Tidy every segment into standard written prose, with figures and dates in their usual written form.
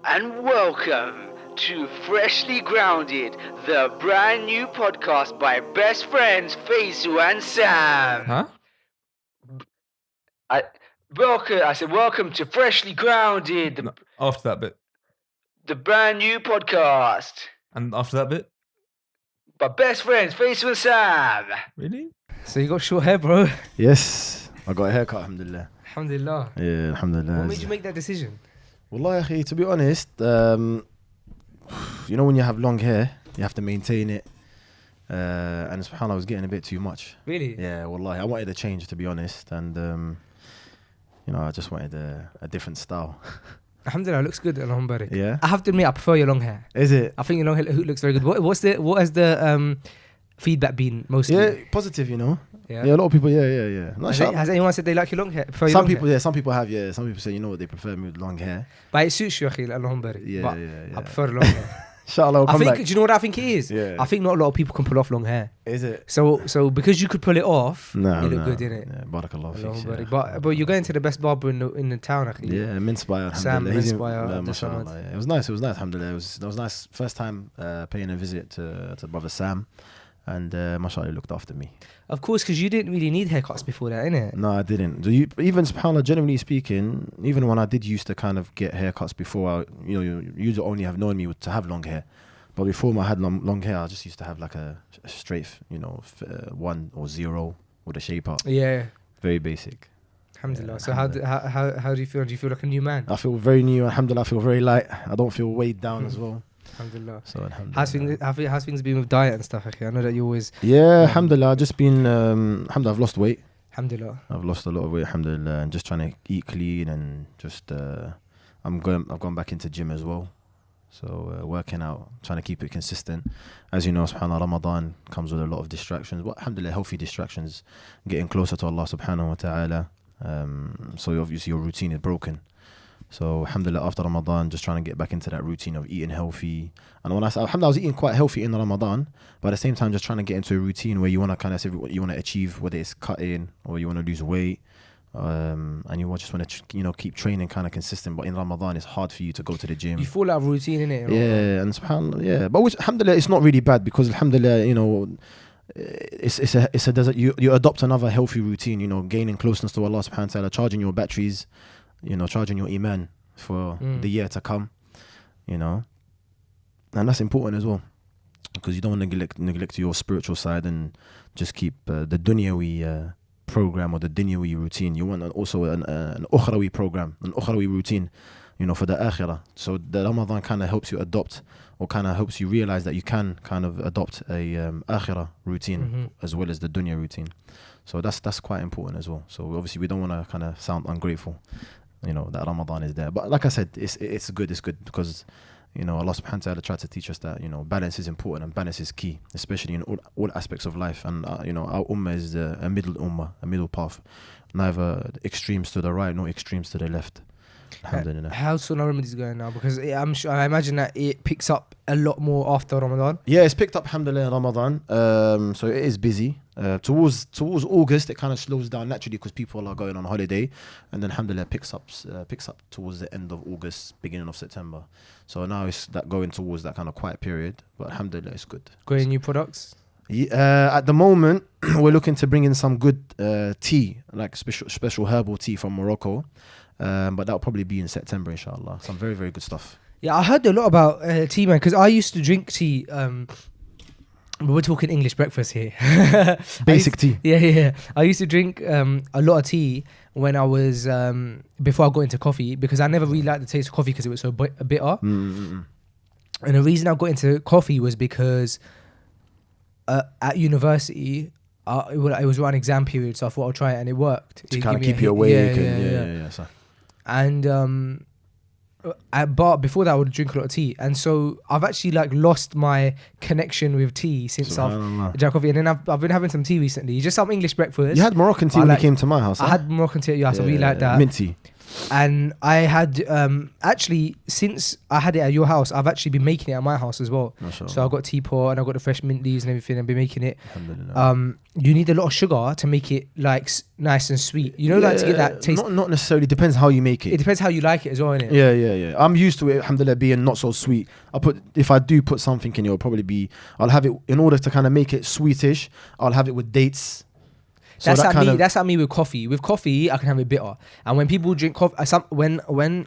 And welcome to Freshly Grounded, the brand new podcast by best friends Faizu and Sam. Huh? I said welcome to Freshly Grounded, No, after that bit. the brand new podcast And after that bit? by best friends Faizu and Sam. Really? So you got short hair, bro. Yes, I got a haircut, alhamdulillah. Alhamdulillah. Yeah, alhamdulillah. What made you make that decision? Wallahi, akhi, to be honest, you know when you have long hair, you have to maintain it. And subhanAllah, I was getting a bit too much. Really? Yeah, wallahi, I wanted a change, to be honest. And, you know, I just wanted a different style. Alhamdulillah, it looks good. Alhamdulillah. Yeah? I have to admit, I prefer your long hair. Is it? I think your long hair looks very good. What has the feedback been mostly? Yeah, positive, you know. Yeah. Yeah, a lot of people, yeah. No, Has anyone said they like your long hair? Prefer your some long people, hair? yeah, some people have, yeah. Some people say, you know what, they prefer me with long hair. But it suits you, akhi, alhamdulillah. Yeah, But yeah. I prefer the long hair. Inshallah, I'll I come think, back. do you know what I think it is? Yeah. I think not a lot of people can pull off long hair. Is it? So because you could pull it off, No, you look good, innit? Yeah, barakallah feek, Alhamdulillah. yeah. But you're going to the best barber in the town, akhi. Yeah, Minspire, Sam alhamdulillah. He's in- Minspire, yeah, Abdul mashallah, Samad. yeah. It was nice, alhamdulillah. It was nice. First time paying a visit to brother Sam, and mashallah, he looked after me. Of course, because you didn't really need haircuts before that, innit? No, I didn't. Even subhanAllah, generally speaking, even when I did used to kind of get haircuts before, you only have known me to have long hair. But before I had long hair, I just used to have like a straight, 1 or 0 with a shape up. Yeah. Very basic. Alhamdulillah. Yeah, So how do you feel? Do you feel like a new man? I feel very new, alhamdulillah. I feel very light. I don't feel weighed down as well. Alhamdulillah. So alhamdulillah. How's things been with diet and stuff? Okay, I know that you always. Yeah, alhamdulillah. I've just been, alhamdulillah, I've lost weight. Alhamdulillah. I've lost a lot of weight, alhamdulillah, and just trying to eat clean and just, I've gone back into gym as well. So working out, trying to keep it consistent. As you know, subhanAllah, Ramadan comes with a lot of distractions. But alhamdulillah, healthy distractions, getting closer to Allah subhanahu wa ta'ala. So obviously your routine is broken. So alhamdulillah, after Ramadan, just trying to get back into that routine of eating healthy. And when I say alhamdulillah, I was eating quite healthy in Ramadan, but at the same time just trying to get into a routine where you want to kind of say what you want to achieve, whether it's cutting or you want to lose weight, and you just want to keep training kind of consistent. But in Ramadan it's hard for you to go to the gym. You fall out of routine, innit? Yeah, and subhanallah, yeah, but which alhamdulillah it's not really bad, because alhamdulillah, it's a desert. You adopt another healthy routine, gaining closeness to Allah subhanahu wa ta'ala, charging your batteries, charging your iman for the year to come, and that's important as well, because you don't want to neglect your spiritual side and just keep the dunyawi program or the dunyawi routine. You want also an ukhrawi program, an ukhrawi routine, for the akhirah. So the Ramadan kind of helps you adopt, or kind of helps you realize that you can kind of adopt a akhirah routine as well as the dunya routine. So that's quite important as well. So obviously we don't want to kind of sound ungrateful, that Ramadan is there. But like I said, it's good because Allah subhanahu wa ta'ala tried to teach us that balance is important and balance is key, especially in all aspects of life. And our ummah is a middle ummah, a middle path, neither extremes to the right nor extremes to the left. Alhamdulillah. How's Sunnah Remedies going now? Because I imagine that it picks up a lot more after Ramadan. Yeah, it's picked up alhamdulillah in Ramadan. So it is busy. Towards August, it kind of slows down naturally because people are going on holiday, and then alhamdulillah picks up towards the end of August, beginning of September. So now it's that going towards that kind of quiet period, but alhamdulillah it's good. Going new products? At the moment, we're looking to bring in some good tea, like special herbal tea from Morocco. But that'll probably be in September, inshallah. Some very, very good stuff. Yeah, I heard a lot about tea, man, because I used to drink tea. We're talking English breakfast here. Basic tea. Yeah. I used to drink a lot of tea when I was before I got into coffee, because I never really liked the taste of coffee because it was so bitter. And the reason I got into coffee was because at university, it was around exam period, so I thought I'll try it, and it worked. To It kind gave of me keep a you hit. awake. Yeah. So. And but before that I would drink a lot of tea, and so I've actually lost my connection with tea since I've drank coffee. And then I've been having some tea recently, just some English breakfast. You had Moroccan tea when you came to my house. I had Moroccan tea at your house. I really like that. Mint tea. And I had actually, since I had it at your house, I've actually been making it at my house as well. Mashallah. So I've got teapot and I've got the fresh mint leaves and everything. I've been making it. Alhamdulillah. You need a lot of sugar to make it like nice and sweet. You know, like to get that taste. Not necessarily. Depends how you make It it. depends how you like it as well, innit? Yeah. I'm used to it, alhamdulillah, being not so sweet. If I do put something in, it'll probably be, I'll have it, in order to kind of make it sweetish, I'll have it with dates. So That's that like me. kind That's like me with coffee. With coffee, I can have it bitter. And when people drink coffee, when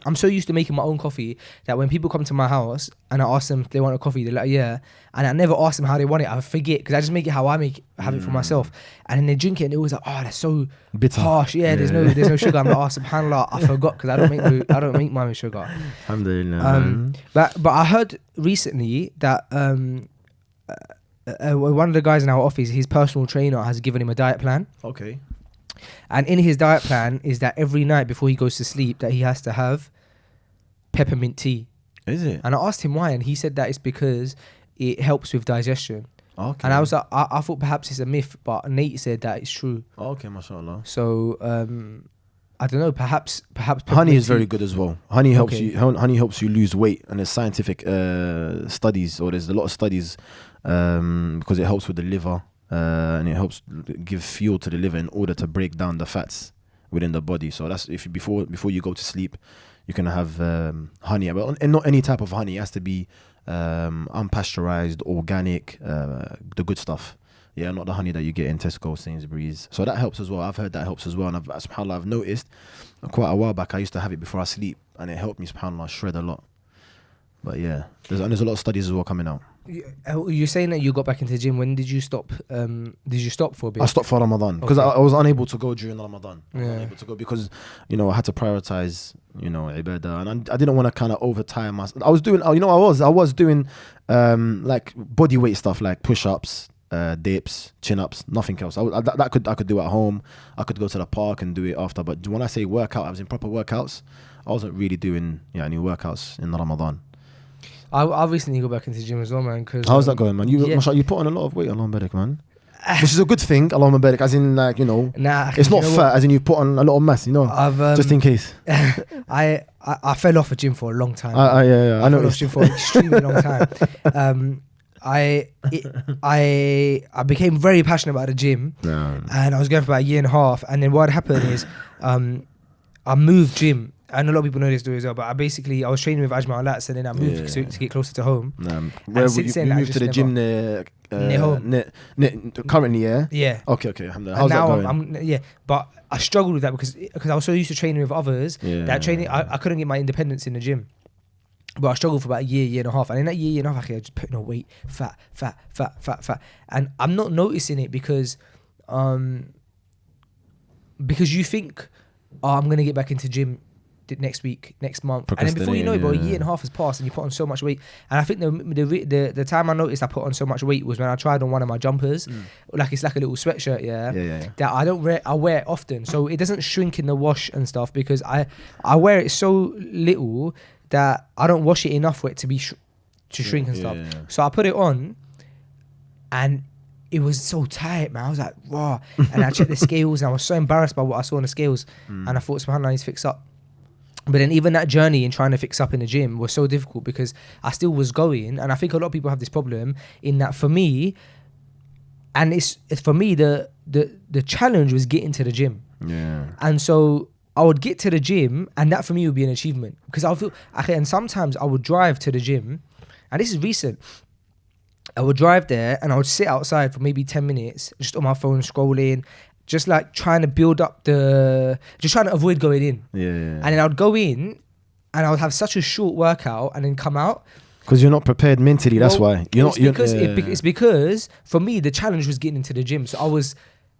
I'm so used to making my own coffee that when people come to my house and I ask them if they want a coffee, they're like, yeah. And I never ask them how they want it. I forget because I just make it how I have it for myself. And then they drink it and they're always like, oh, that's so bitter. harsh. Yeah, there's no sugar. I'm like, oh, subhanallah, I forgot because I don't make mine with sugar. Alhamdulillah. But I heard recently that one of the guys in our office, his personal trainer has given him a diet plan. Okay. And in his diet plan is that every night before he goes to sleep that he has to have peppermint tea. Is it? And I asked him why, and he said that it's because it helps with digestion. Okay. And I was like, I thought perhaps it's a myth, but Nate said that it's true. Okay, mashallah. So I don't know, perhaps Honey is peppermint very tea- good as well. Honey helps Okay. you. Honey helps you lose weight, and there's scientific studies, or there's a lot of studies, because it helps with the liver, and it helps give fuel to the liver in order to break down the fats within the body. So that's if you, before you go to sleep, you can have honey, and not any type of honey. It has to be unpasteurized, organic, the good stuff. Yeah, not the honey that you get in Tesco, Sainsbury's. So that helps as well. I've heard that helps as well. And subhanAllah, I've noticed quite a while back, I used to have it before I sleep, and it helped me, subhanAllah, shred a lot. But yeah, there's a lot of studies as well coming out. You're saying that you got back into the gym. When did you stop? Did you stop for a bit? I stopped for Ramadan because Okay. I was unable to go during Ramadan. I was Yeah. unable to go because, I had to prioritize, ibadah, and I didn't want to kind of overtime myself. I was doing, I was doing like body weight stuff like push-ups, dips, chin-ups, nothing else. I could do at home. I could go to the park and do it after. But when I say workout, I was in proper workouts. I wasn't really doing any workouts in Ramadan. I recently got back into the gym as well, man. Cause, How's that going, man? You yeah. you put on a lot of weight, Allahumma barik, man. Which is a good thing, Allahumma barik, as in like, Nah, it's not you know fat, what? as in you put on a lot of mass, I've just in case. I fell off a gym for a long time. Yeah, I I know. fell off gym for an extremely long time. I became very passionate about the gym, and I was going for about a year and a half. And then what happened is, I moved gym. And a lot of people know this story as well, but I was training with Ajmal Lats, and then I moved to get closer to home. Where would since you then, I moved to just the gym near home. Currently, yeah? Yeah. Okay, alhamdulillah. And How's that now going? but I struggled with that because I was so used to training with others Yeah. that training I couldn't get my independence in the gym. But I struggled for about a year and a half, and in that year and a half, I just putting on weight, fat, and I'm not noticing it because you think, I'm gonna get back into gym next week, next month, and then before you know it, bro, a year and a half has passed, and you put on so much weight. And I think the time I noticed I put on so much weight was when I tried on one of my jumpers, like it's like a little sweatshirt, that I wear it often, so it doesn't shrink in the wash and stuff because I wear it so little that I don't wash it enough for it to be to shrink and stuff. So I put it on, and it was so tight, man. I was like, raw. And I checked the scales, and I was so embarrassed by what I saw on the scales, and I thought, subhanAllah, I need to fix up. But then even that journey in trying to fix up in the gym was so difficult because I still was going, and I think a lot of people have this problem in that for me, and it's for me the challenge was getting to the gym. Yeah. And so I would get to the gym, and that for me would be an achievement because I feel okay. And sometimes I would drive to the gym, and this is recent. I would drive there and I would sit outside for maybe 10 minutes just on my phone scrolling, just like trying to build up just trying to avoid going in. And then I would go in and I would have such a short workout and then come out. Because you're not prepared mentally, that's why. It's because for me, the challenge was getting into the gym. So I was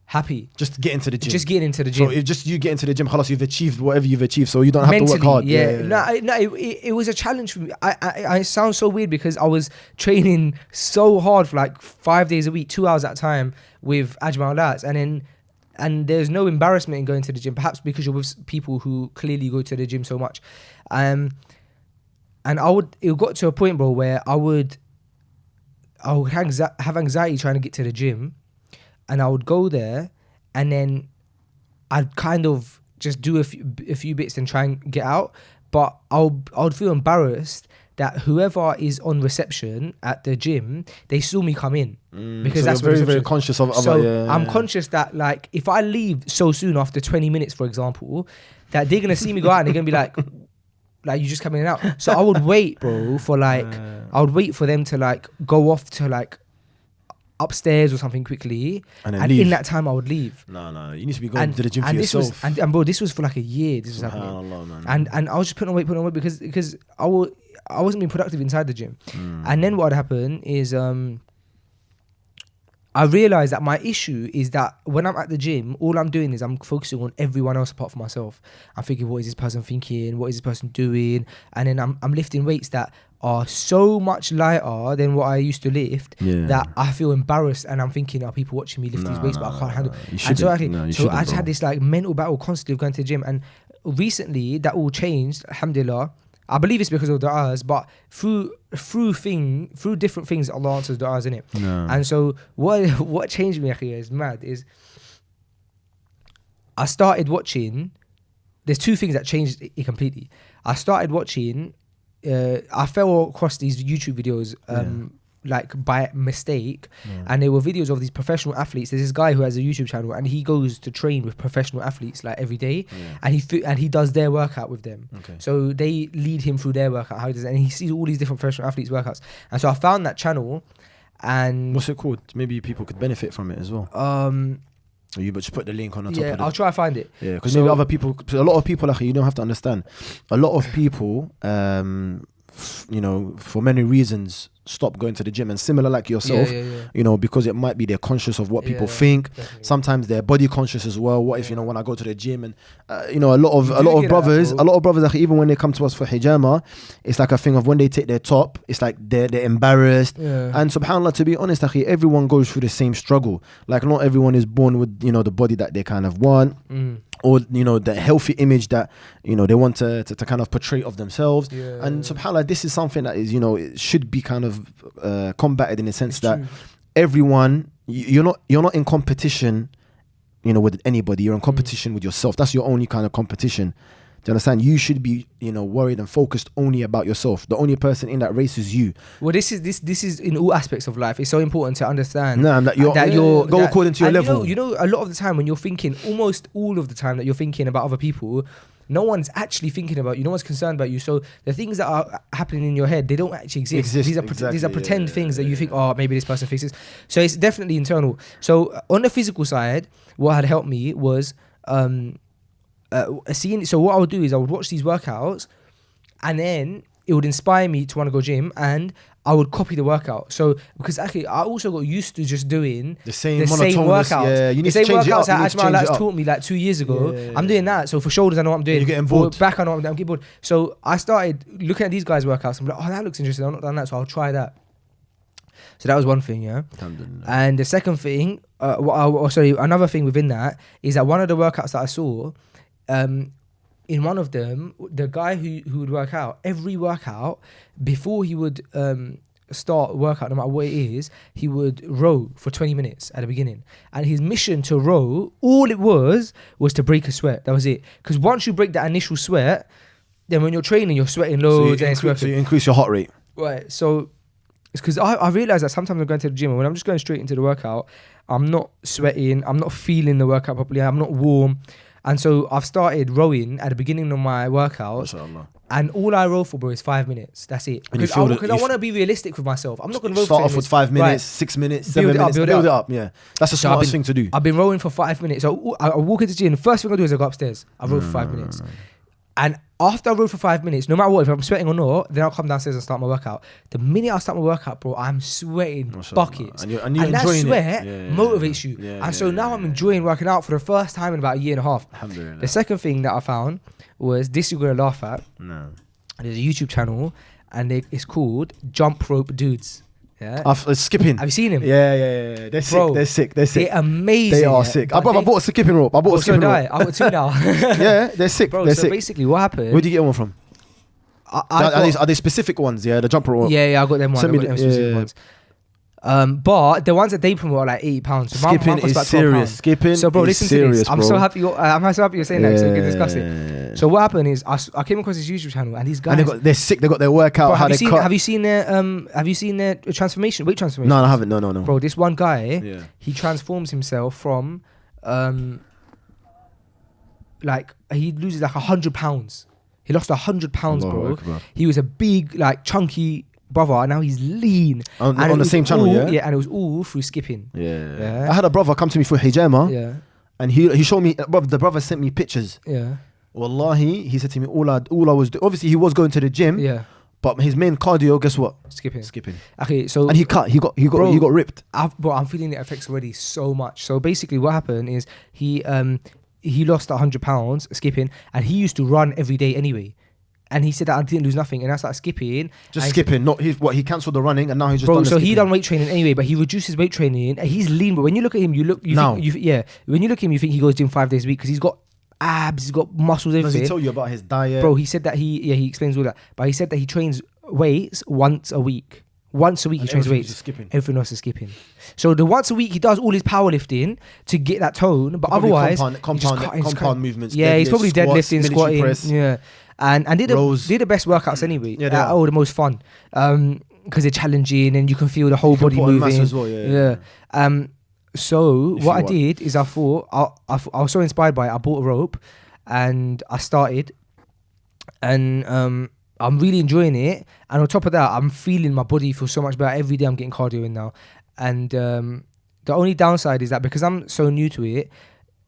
happy. Just get into the gym. Just getting into the gym. So if just you get into the gym, khalas, you've achieved whatever you've achieved, so you don't have to work hard. It was a challenge for me. I sound so weird because I was training so hard for like 5 days a week, 2 hours at a time with Ajmal Lats, and there's no embarrassment in going to the gym, perhaps because you're with people who clearly go to the gym so much. And it got to a point, bro, where I would have anxiety trying to get to the gym, and I would go there, and then I'd kind of just do a few bits and try and get out. But I would feel embarrassed that whoever is on reception at the gym, they saw me come in because so that's you're very conscious of. So I'm conscious that like if I leave so soon after 20 minutes, for example, that they're gonna see me go out and they're gonna be like you just come in and out. So I would wait, bro, for like I would wait for them to like go off to like upstairs or something quickly, and in that time I would leave. No, you need to be going to the gym for yourself. And bro, this was for like a year. This was happening, man. And I was just putting on weight because I wasn't being productive inside the gym. And then what would happen is I realized that my issue is that when I'm at the gym, all I'm doing is I'm focusing on everyone else apart from myself. I'm thinking, what is this person thinking? What is this person doing? And then I'm lifting weights that are so much lighter than what I used to lift that I feel embarrassed, and I'm thinking, are people watching me lift these weights, but I can't handle it. So I just had this like mental battle constantly of going to the gym. And recently that all changed, alhamdulillah. I believe it's because of du'as, but through different things, Allah answers du'as, innit? And so what changed me, akhi, is mad, is I started watching, there's two things that changed it completely. I started watching, I fell across these YouTube videos like by mistake, and there were videos of these professional athletes. There's this guy who has a YouTube channel and he goes to train with professional athletes like every day, and he does their workout with them. So they lead him through their workout, how he does it, and he sees all these different professional athletes workouts. And so I found that channel. And what's it called? Maybe people could benefit from it as well. You but just put the link on the top of it. I'll try to find it. Yeah, because maybe other people, a lot of people, like, you don't have to understand, a lot of people for many reasons stop going to the gym, and similar like yourself, because it might be they're conscious of what people think. Definitely. Sometimes they're body conscious as well. What if when I go to the gym, and a lot of brothers, like, even when they come to us for hijama, it's like a thing of when they take their top, it's like they're embarrassed. And subhanallah, to be honest, like, everyone goes through the same struggle. Like, not everyone is born with the body that they kind of want. Or the healthy image that they want to kind of portray of themselves. And subhanallah, this is something that is it should be kind of combated in the sense that everyone, you're not in competition with anybody. You're in competition with yourself. That's your only kind of competition. Do you understand? You should be worried and focused only about yourself. The only person in that race is you. Well, this is in all aspects of life. It's so important to understand that you're go according to your level. A lot of the time when you're thinking, almost all of the time that you're thinking about other people, no one's actually thinking about you. No one's concerned about you. So the things that are happening in your head, they don't actually exist. These are pretend things that you think, oh, maybe this person thinks this. So it's definitely internal. So on the physical side, what had helped me was so what I would do is I would watch these workouts, and then it would inspire me to want to go gym, and I would copy the workout. So because actually I also got used to just doing the same workouts. Yeah, you need to change it up. That Ajmal taught me like 2 years ago. I'm doing that. So for shoulders, I know what I'm doing. You're getting bored. For back, I know what I'm doing. I'm getting bored. So I started looking at these guys' workouts. I'm like, oh, that looks interesting. I've not done that, so I'll try that. So that was one thing, yeah. And the second thing, another thing within that is that one of the workouts that I saw, in one of them, the guy who would work out, every workout, before he would start a workout, no matter what it is, he would row for 20 minutes at the beginning. And his mission to row, all it was to break a sweat. That was it. Because once you break that initial sweat, then when you're training, you're sweating loads. So you increase your heart rate. Right. So it's because I realize that sometimes I'm going to the gym, and when I'm just going straight into the workout, I'm not sweating, I'm not feeling the workout properly, I'm not warm. And so I've started rowing at the beginning of my workout, and all I row for, bro, is 5 minutes. That's it. Because I want to be realistic with myself. I'm not going to row for 10 minutes. Start off with 5 minutes, 6 minutes, 7 minutes, build it up. Yeah, that's the smartest thing to do. I've been rowing for 5 minutes. So I walk into the gym. The first thing I do is I go upstairs. I row for 5 minutes. And after I row for 5 minutes, no matter what, if I'm sweating or not, then I'll come downstairs and start my workout. The minute I start my workout, bro, I'm sweating buckets. And that sweat motivates you. And so now I'm enjoying working out for the first time in about a year and a half. The second thing that I found was, this you're going to laugh at. No. There's a YouTube channel, and it's called Jump Rope Dudes. Yeah. Skipping. Have you seen him? Yeah. They're sick. They're amazing. They are sick. I bought a skipping rope. I bought a skipping rope. I got 2 now. Yeah, they're sick. Bro, they're so sick. basically what happened... Where do you get one from? Are they specific ones? Yeah, the jump rope. Yeah, I got them ones. Send me specific ones. But the ones that they promote are like £80. So my Skipping costs is about serious. £12. Skipping So bro, is listen serious, to this. I'm bro. so happy. I'm so happy you're saying that, so we can discuss it. Yeah. So what happened is I came across this YouTube channel, and these guys. And they're sick. They got their workout. Bro, how they cut. have you seen their transformation, weight transformation? No, I haven't. No. Bro, this one guy, Yeah. he transforms himself from, like he loses like £100. He lost £100, Allahu bro. Akbar. He was a big, like chunky brother, and now he's lean. On And it the was same channel, all- yeah? Yeah, and it was all through skipping. Yeah. I had a brother come to me for hijama, Yeah, and he showed me. The brother sent me pictures. yeah, Wallahi, he said to me, all I was obviously he was going to the gym, yeah. but his main cardio, guess what? Skipping. Skipping. Okay, so And he got ripped. Bro, I'm feeling the effects already so much. So basically, what happened is he lost £100 skipping, and he used to run every day anyway. And he said that I didn't lose nothing, and I started skipping. Just and skipping. He cancelled the running, and now he's just Bro, done the so he skipping. done weight training anyway, but he reduced his weight training. And he's lean, but when you look at him, you Now. think, when you look at him, you think he goes gym 5 days a week because he's got abs, he's got muscles, Does everything. he tell you about his diet? Bro, he said that he explains all that, but he said that he trains weights once a week. Once a week And he trains everything's weights. just skipping. Everything else is skipping. So the once a week he does all his powerlifting to get that tone, but Probably otherwise compound movements. Yeah, he's probably squats, deadlifting, military squatting. press. Yeah, and did rows. the best workouts anyway. Yeah, they are. Oh, the most fun. Because they're challenging and you can feel the whole body put on moving. mass as well, yeah. So If what you I want. did is I thought I was so inspired by it. I bought a rope and I started, and I'm really enjoying it. And on top of that, I'm feeling my body feel so much better every day. I'm getting cardio in now, and the only downside is that because I'm so new to it,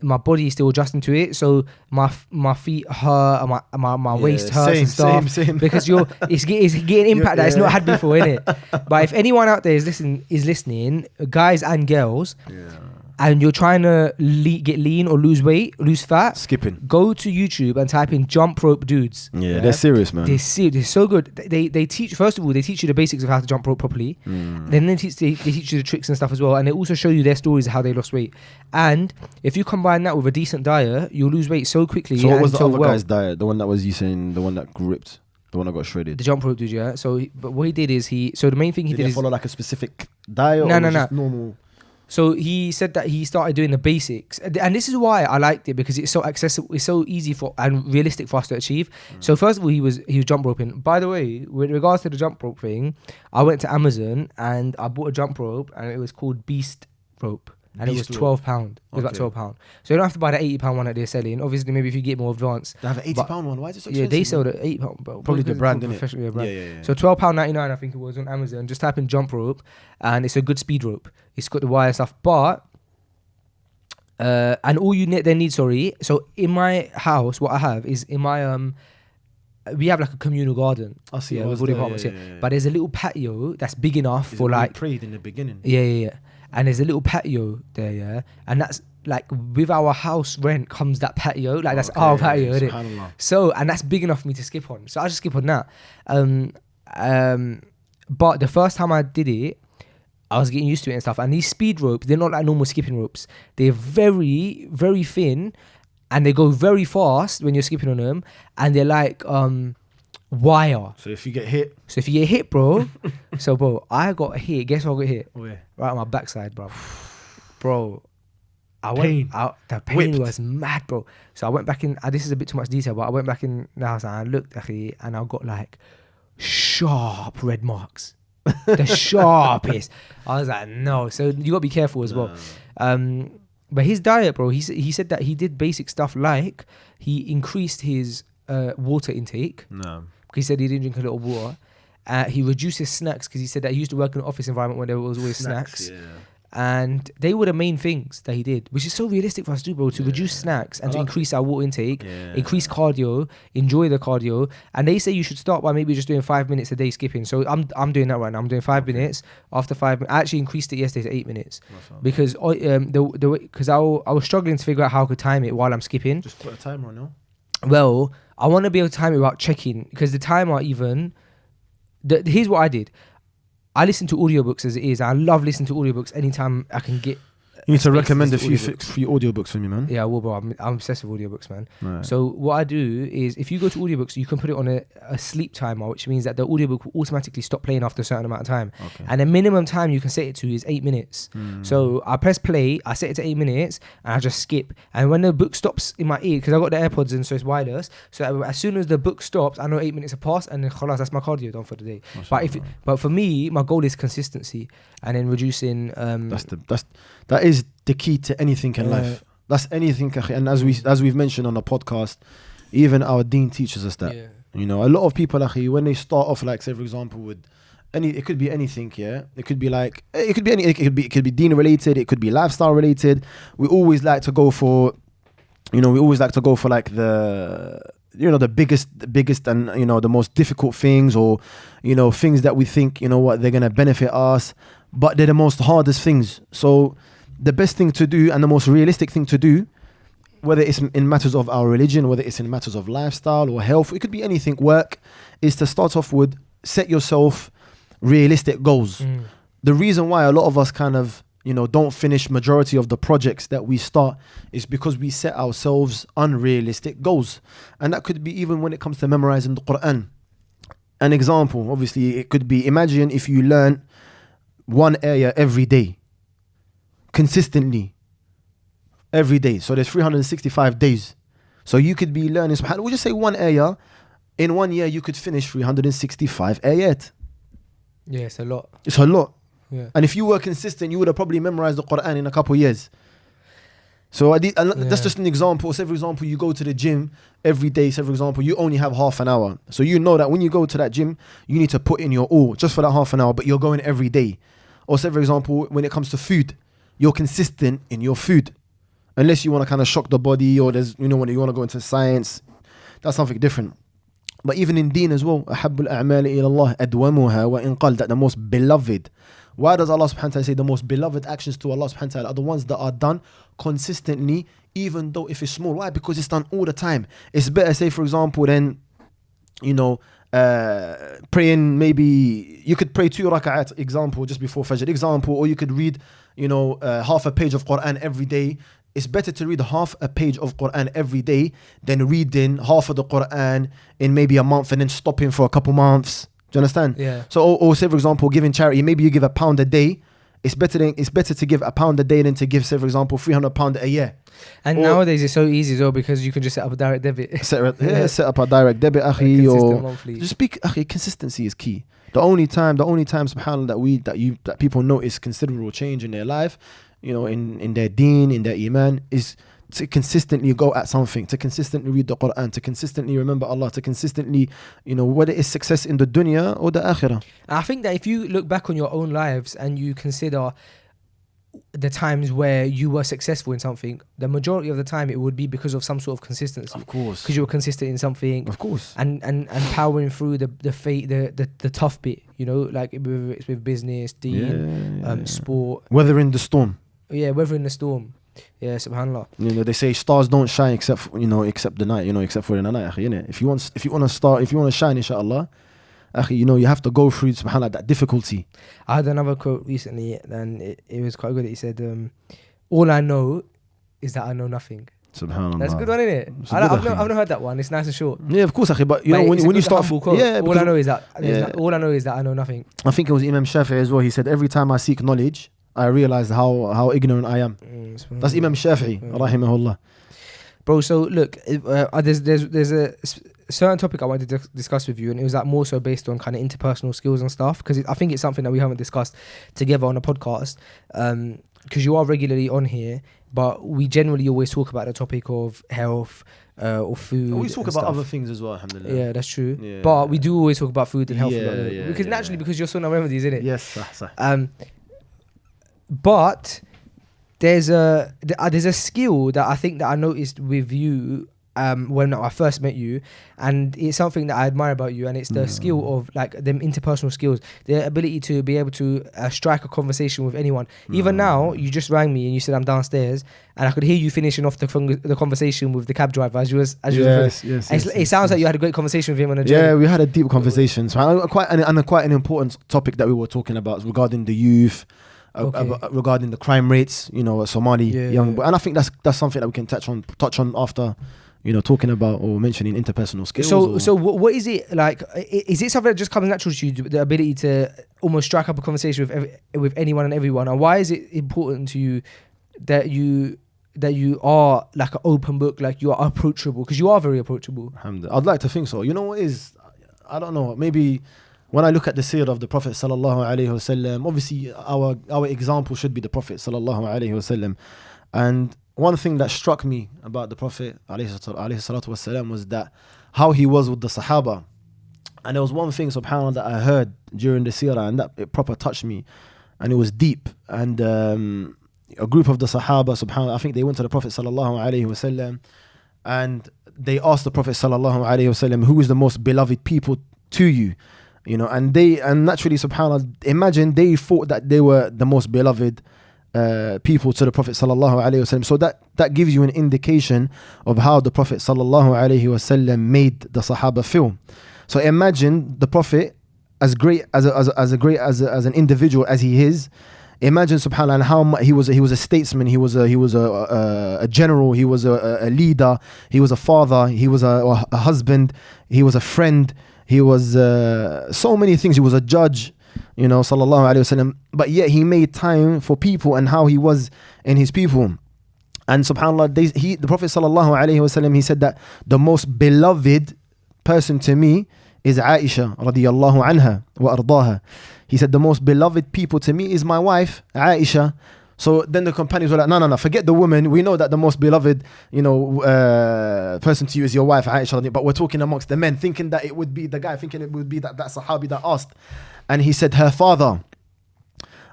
my body is still adjusting to it. So my feet hurt, and my waist hurts and stuff. Same. Because it's getting impact that it's not had before, innit? But if anyone out there is listening, guys and girls, and you're trying to get lean or lose weight, lose fat, Skipping. go to YouTube and type in jump rope dudes. Yeah, they're serious, man. They're so good. They teach, first of all, they teach you the basics of how to jump rope properly. Then they teach you the tricks and stuff as well. And they also show you their stories of how they lost weight. And if you combine that with a decent diet, you'll lose weight so quickly. So what was and the so other well. guy's diet? The one that was you saying, the one that gripped, the one that got shredded. The jump rope dude, yeah. But what he did is so the main thing he Did did he is follow like a specific diet? No, or no, was no. just normal? So he said that he started doing the basics, and this is why I liked it, because it's so accessible, it's so easy and realistic for us to achieve. So first of all, he was jump roping. By the way, with regards to the jump rope thing, I went to Amazon and I bought a jump rope, and it was called Beast Rope, and it was Beast rope. £12. It was Okay. about £12. So you don't have to buy the £80 one that they're selling. Obviously, maybe if you get more advanced. They have an But- £80 one. Why is it so Yeah, expensive? they sell man? the £8, bro. Probably the because brand, it's innit? professional, yeah, brand. Yeah. So £12.99, I think it was, on Amazon. Just type in jump rope, and it's a good speed rope. It's got the wire and stuff, but and all you need. So in my house, what I have is in my we have like a communal garden. I see. Yeah, I with was all the there, apartments. yeah. Yeah. But there's a little patio that's big enough Is it for when you like prayed in the beginning. yeah. And there's a little patio there, yeah. And that's like with our house rent comes that patio, like that's our patio, isn't it? Subhanallah. So, and that's big enough for me to skip on. So I just skip on that. But the first time I did it, I was getting used to it and stuff. And these speed ropes, they're not like normal skipping ropes. They're very, very thin, and they go very fast when you're skipping on them. And they're like wire. So if you get hit, So if you get hit, bro. So, bro, I got hit. Guess what I got hit? where? Right on my backside, bro. Bro, Pain. the pain Whipped. was mad, bro. So I went back in. This is a bit too much detail, but I went back in the house and I looked at it, and I got like sharp red marks, the sharpest. I was like, no. So you gotta be careful as well. But his diet, bro. He said that he did basic stuff like he increased his water intake. No. He said he didn't drink a lot of water. He reduced his snacks because he said that he used to work in an office environment where there was always snacks. Yeah. And they were the main things that he did, which is so realistic for us to do, bro, to reduce snacks and to increase our water intake, increase cardio, enjoy the cardio. And they say you should start by maybe just doing 5 minutes a day skipping. So I'm doing that right now. I'm doing 5 minutes. After 5 minutes, I actually increased it yesterday to 8 minutes because because I was struggling to figure out how I could time it while I'm skipping. Just put a timer on, no? Well, I want to be able to time it without checking, because the timer even... here's what I did. I listen to audiobooks as it is. I love listening to audiobooks anytime I can get You need to spaces recommend a to few audiobooks. free audiobooks for me, man. Yeah, well, bro, I'm obsessed with audiobooks, man. Right. So what I do is, if you go to audiobooks, you can put it on a sleep timer, which means that the audiobook will automatically stop playing after a certain amount of time. Okay. And the minimum time you can set it to is 8 minutes. So I press play, I set it to 8 minutes, and I just skip. And when the book stops in my ear, because I got the AirPods in, so it's wireless. So as soon as the book stops, I know 8 minutes have passed, and then khalas, that's my cardio done for the day. But for me, my goal is consistency, and then reducing. That is the key to anything in life. That's anything, akhi. And as we've mentioned on the podcast, even our deen teaches us that. Yeah. You know, a lot of people, akhi, when they start off, like, say for example, with it could be anything, yeah. It could be like it could be deen related, it could be lifestyle related. We always like to go for like the biggest and the most difficult things, or things that we think they're gonna benefit us, but they're the most hardest things. So the best thing to do and the most realistic thing to do, whether it's in matters of our religion, whether it's in matters of lifestyle or health, it could be anything, work, is to start off with set yourself realistic goals. The reason why a lot of us kind of don't finish majority of the projects that we start is because we set ourselves unrealistic goals. And that could be even when it comes to memorizing the Quran. An example, obviously, it could be, imagine if you learn one ayah every day, consistently, every day. So there's 365 days. So you could be learning, we'll just say one ayah. In 1 year, you could finish 365 ayat. Yeah, it's a lot. It's a lot. Yeah. And if you were consistent, you would have probably memorized the Quran in a couple of years. So that's just an example. Say, for example, you go to the gym every day. Say, for example, you only have half an hour. So you know that when you go to that gym, you need to put in your all just for that half an hour, but you're going every day. Or say, for example, when it comes to food, you're consistent in your food. Unless you want to kind of shock the body, or there's, when you want to go into science, that's something different. But even in deen as well, أحب الأعمال إلى الله أدومها وإن قل, that the most beloved. Why does Allah subhanahu wa ta'ala say the most beloved actions to Allah subhanahu wa ta'ala are the ones that are done consistently, even though if it's small? Why? Because it's done all the time. It's better, say for example, than praying, maybe you could pray 2 rak'at, example, just before Fajr, example, or you could read half a page of Quran every day. It's better to read half a page of Quran every day than reading half of the Quran in maybe a month and then stopping for a couple months. Do you understand? Yeah. So, or say for example, giving charity, maybe you give £1 a day. It's better to give £1 a day than to give, say for example, £300 a year. And nowadays it's so easy as well, because you can just set up a direct debit. Set up a direct debit, akhi, or monthly. just speak, akhi. Consistency is key. The only time, subhanallah, that people notice considerable change in their life, in their deen, in their iman, is to consistently go at something, to consistently read the Quran, to consistently remember Allah, to consistently, whether it's success in the dunya or the akhirah. I think that if you look back on your own lives and you consider the times where you were successful in something, the majority of the time it would be because of some sort of consistency. Of course. Because you were consistent in something. Of course. And powering through the tough bit, like whether it's with business, deen, sport. Weathering the storm. Yeah, weathering the storm. Yeah, subhanallah. They say stars don't shine except the night, except for in the night, akhi, innit? If you want to shine, inshallah, akhi, you have to go through, subhanallah, that difficulty. I had another quote recently, and it was quite good. He said, all I know is that I know nothing. Subhanallah. That's a good one, isn't it? I've not heard that one. It's nice and short. Yeah, of course, akhi, but when you start, all I know is that I know nothing. I think it was Imam Shafi'i as well. He said, every time I seek knowledge, I realize how ignorant I am. That's Imam Shafi'i, rahimahullah. Bro, so look, there's a certain topic I wanted to discuss with you, and it was like more so based on kind of interpersonal skills and stuff, because I think it's something that we haven't discussed together on the podcast, because you are regularly on here, but we generally always talk about the topic of health or food. We talk about other things as well, alhamdulillah. Yeah, that's true. Yeah. But we do always talk about food and health, because naturally, you're Sunnah Remedies, isn't it? Yes, but there's a skill that I think that I noticed with you when I first met you, and it's something that I admire about you, and it's the skill of like them interpersonal skills, the ability to be able to strike a conversation with anyone. Even now, you just rang me and you said I'm downstairs, and I could hear you finishing off the conversation with the cab driver as you was. Yes. It sounds like you had a great conversation with him on a journey. Yeah, we had a deep conversation. So quite an important topic that we were talking about regarding the youth. regarding the crime rates, Somali young boy. And I think that's something that we can touch on after, talking about or mentioning interpersonal skills. So what is it like? Is it something that just comes natural to you, the ability to almost strike up a conversation with anyone and everyone? And why is it important to you that you are like an open book, like you are approachable? Because you are very approachable. I'd like to think so. You know what is? I don't know. Maybe when I look at the seerah of the Prophet sallallahu alaihi wasallam, obviously our example should be the Prophet sallallahu alaihi wasallam. And one thing that struck me about the Prophet alayhi salatu wasallam was that how he was with the Sahaba. And there was one thing, subhanAllah, that I heard during the seerah, and that it proper touched me, and it was deep. And a group of the Sahaba, subhanAllah, I think they went to the Prophet sallallahu alaihi wasallam, and they asked the Prophet sallallahu alaihi wasallam, who is the most beloved people to you? And naturally, subhanAllah, imagine they thought that they were the most beloved people to the Prophet sallallahu alaihi wasallam. So that gives you an indication of how the Prophet sallallahu alaihi wasallam made the Sahaba feel. So imagine the Prophet as great as an individual as he is. Imagine, subhanAllah, and how much he was a statesman, he was a general, he was a leader, he was a father, he was a husband, he was a friend, he was so many things. He was a judge, sallallahu alaihi wasallam. But yet he made time for people and how he was in his people. And subhanAllah, the Prophet sallallahu alaihi wasallam, he said that the most beloved person to me is Aisha radiyallahu anha wa ardaha. He said the most beloved people to me is my wife Aisha. So then the companions were like, no, forget the woman. We know that the most beloved, person to you is your wife Aisha. But we're talking amongst the men, thinking that it would be the guy, thinking it would be that Sahabi that asked. And he said her father.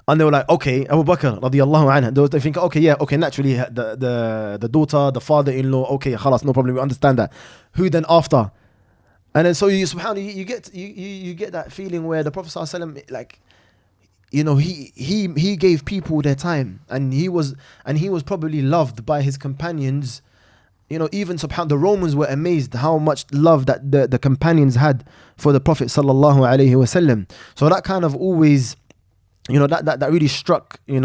And they were like, okay, Abu Bakr radiyallahu anha. They think, okay, naturally the daughter, the father-in-law, okay, khalas, no problem, we understand that. Who then after? And then so subhanAllah, you get that feeling where the Prophet sallallahu alaihi wasallam, like, he gave people their time, and he was probably loved by his companions. Even subhanAllah, the Romans were amazed how much love that the companions had for the Prophet sallallahu alaihi wasallam. So that kind of always, that really struck, it really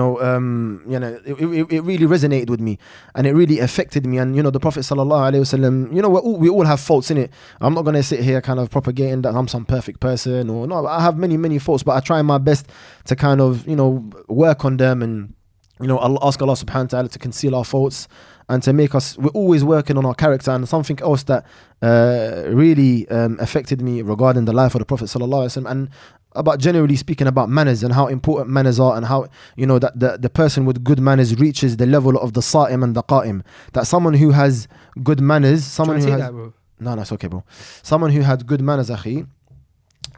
resonated with me, and it really affected me. And the Prophet sallallahu alaihi wasallam, we all have faults in it. I'm not gonna sit here kind of propagating that I'm some perfect person, or no. I have many faults, but I try my best to kind of work on them, and I'll ask Allah subhanahu wa ta'ala to conceal our faults and to make us. We're always working on our character. And something else that really affected me regarding the life of the Prophet sallallahu alaihi wasallam, and about generally speaking about manners and how important manners are, and how that the person with good manners reaches the level of the sa'im and the qa'im. That someone who has good manners, someone who has no, it's okay, bro. Someone who had good manners, akhi.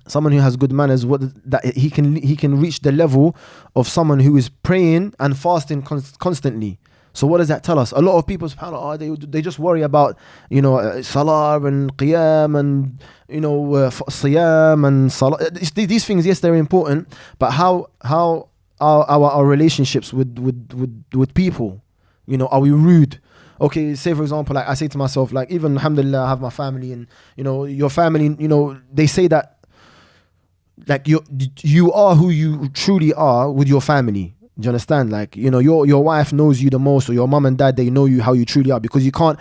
Someone who has good manners, that he can reach the level of someone who is praying and fasting constantly. So what does that tell us? A lot of people, subhanAllah, they just worry about, salah and qiyam and, siyam and salah. These things, yes, they're important, but how are our relationships with people? Are we rude? Okay, say for example, like I say to myself, like even alhamdulillah, I have my family, and your family, they say that like you are who you truly are with your family. Do you understand? Like, your wife knows you the most, or your mom and dad, they know you how you truly are, because you can't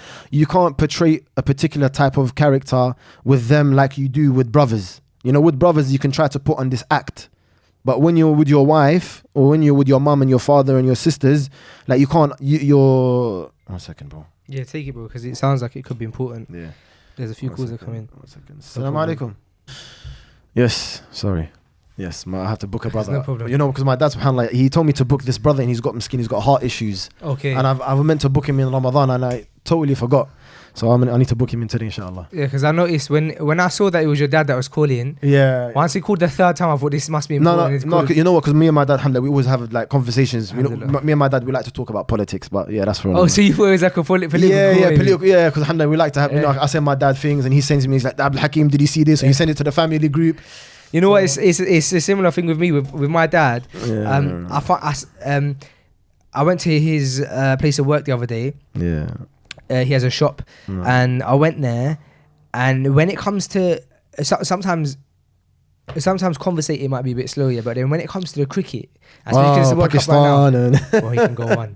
portray a particular type of character with them like you do with brothers. With brothers, you can try to put on this act, but when you're with your wife, or when you're with your mom and your father and your sisters, like you can't, you're 1 second, bro. Yeah, take it, bro, because it sounds like it could be important. Yeah. There's a few calls that come in. 1 second. Assalamu alaikum. Yes, sorry. Yes, I have to book a brother. No problem. Because my dad, subhanAllah, he told me to book this brother, and he's got heart issues. Okay. And I've meant to book him in Ramadan, and I totally forgot. So I need to book him in today, inshallah. Yeah, because I noticed when I saw that it was your dad that was calling. Yeah. Once he called the third time, I thought this must be important. No, you know what? Because me and my dad, alhamdulillah, we always have like conversations. Me and my dad, we like to talk about politics, but yeah, that's for. Oh, so you thought it was like a political? Yeah, because alhamdulillah, we like to have. I send my dad things, and he sends me. He's like, Abdul Hakim, did you see this? And he sent it to the family group. You know what? It's a similar thing with me with my dad. Yeah. I went to his place of work the other day. Yeah. He has a shop, and I went there. And when it comes to sometimes sometimes conversating might be a bit slow, yeah, but then when it comes to the cricket, and speaking to the World Cup right Pakistan and now, well, he can go on.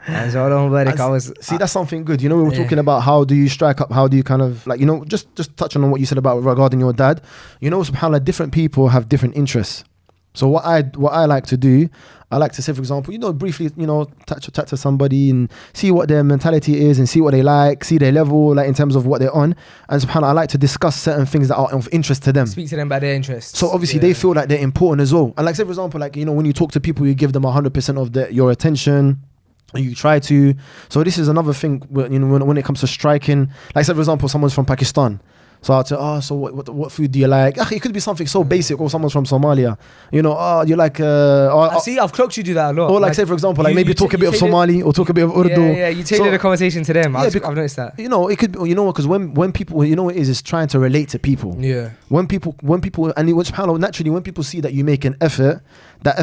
And so I don't know, I was see, that's something good. You know, we were talking about how do you strike up, how do you kind of like, you know, just touching on what you said about regarding your dad. You know, subhanAllah, different people have different interests. So what I like to do, I like to say, for example, you know, briefly, you know, chat to somebody and see what their mentality is and see what they like, see their level, like in terms of what they're on. And subhanAllah, I like to discuss certain things that are of interest to them. Speak to them about their interests. So obviously they feel like they're important as well. And like, say, for example, like, you know, when you talk to people, you give them 100% of your attention. And you try to. So this is another thing, you know, when it comes to striking. Like, say, for example, someone's from Pakistan. So I'd say, so what food do you like? It could be something so basic, or someone's from Somalia. You know, you like... see, I've clocked you do that a lot. Or like say, for example, like maybe talk a bit of Somali or talk a bit of Urdu. Yeah, you tailor the conversation to them. I've noticed that. You know, it could be, you know, because when people, you know what it is trying to relate to people. Yeah. When people, and subhanAllah, naturally, when people see that you make an effort, that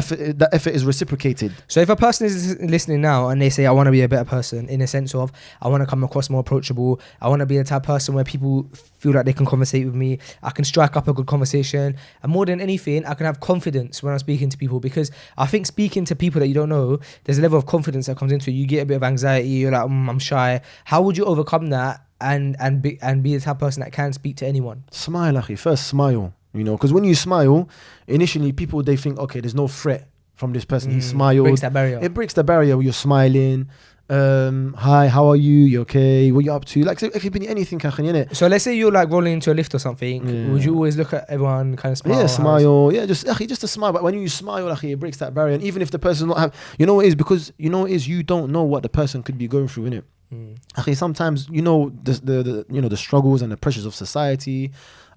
effort is reciprocated. So if a person is listening now and they say, I want to be a better person, in a sense of, I want to come across more approachable, I want to be the type of person where people feel like they can conversate with me, I can strike up a good conversation, and more than anything, I can have confidence when I'm speaking to people, because I think speaking to people that you don't know, there's a level of confidence that comes into it. You get a bit of anxiety, you're like, I'm shy. How would you overcome that and be the type of person that can speak to anyone? Smile, akhi. First, smile. You know, because when you smile, initially people, they think, okay, there's no threat from this person. He smiled. Breaks that barrier. It breaks the barrier where you're smiling. Hi, how are you? You okay? What you up to? Like, it could be anything, innit? So let's say you're like rolling into a lift or something. Yeah. Would you always look at everyone, kind of smile? Yeah, smile. Yeah, just a smile. But when you smile, it breaks that barrier. And even if the person's not have, you know what it is? Because you know what it is, you don't know what the person could be going through, innit? Sometimes you know the struggles and the pressures of society.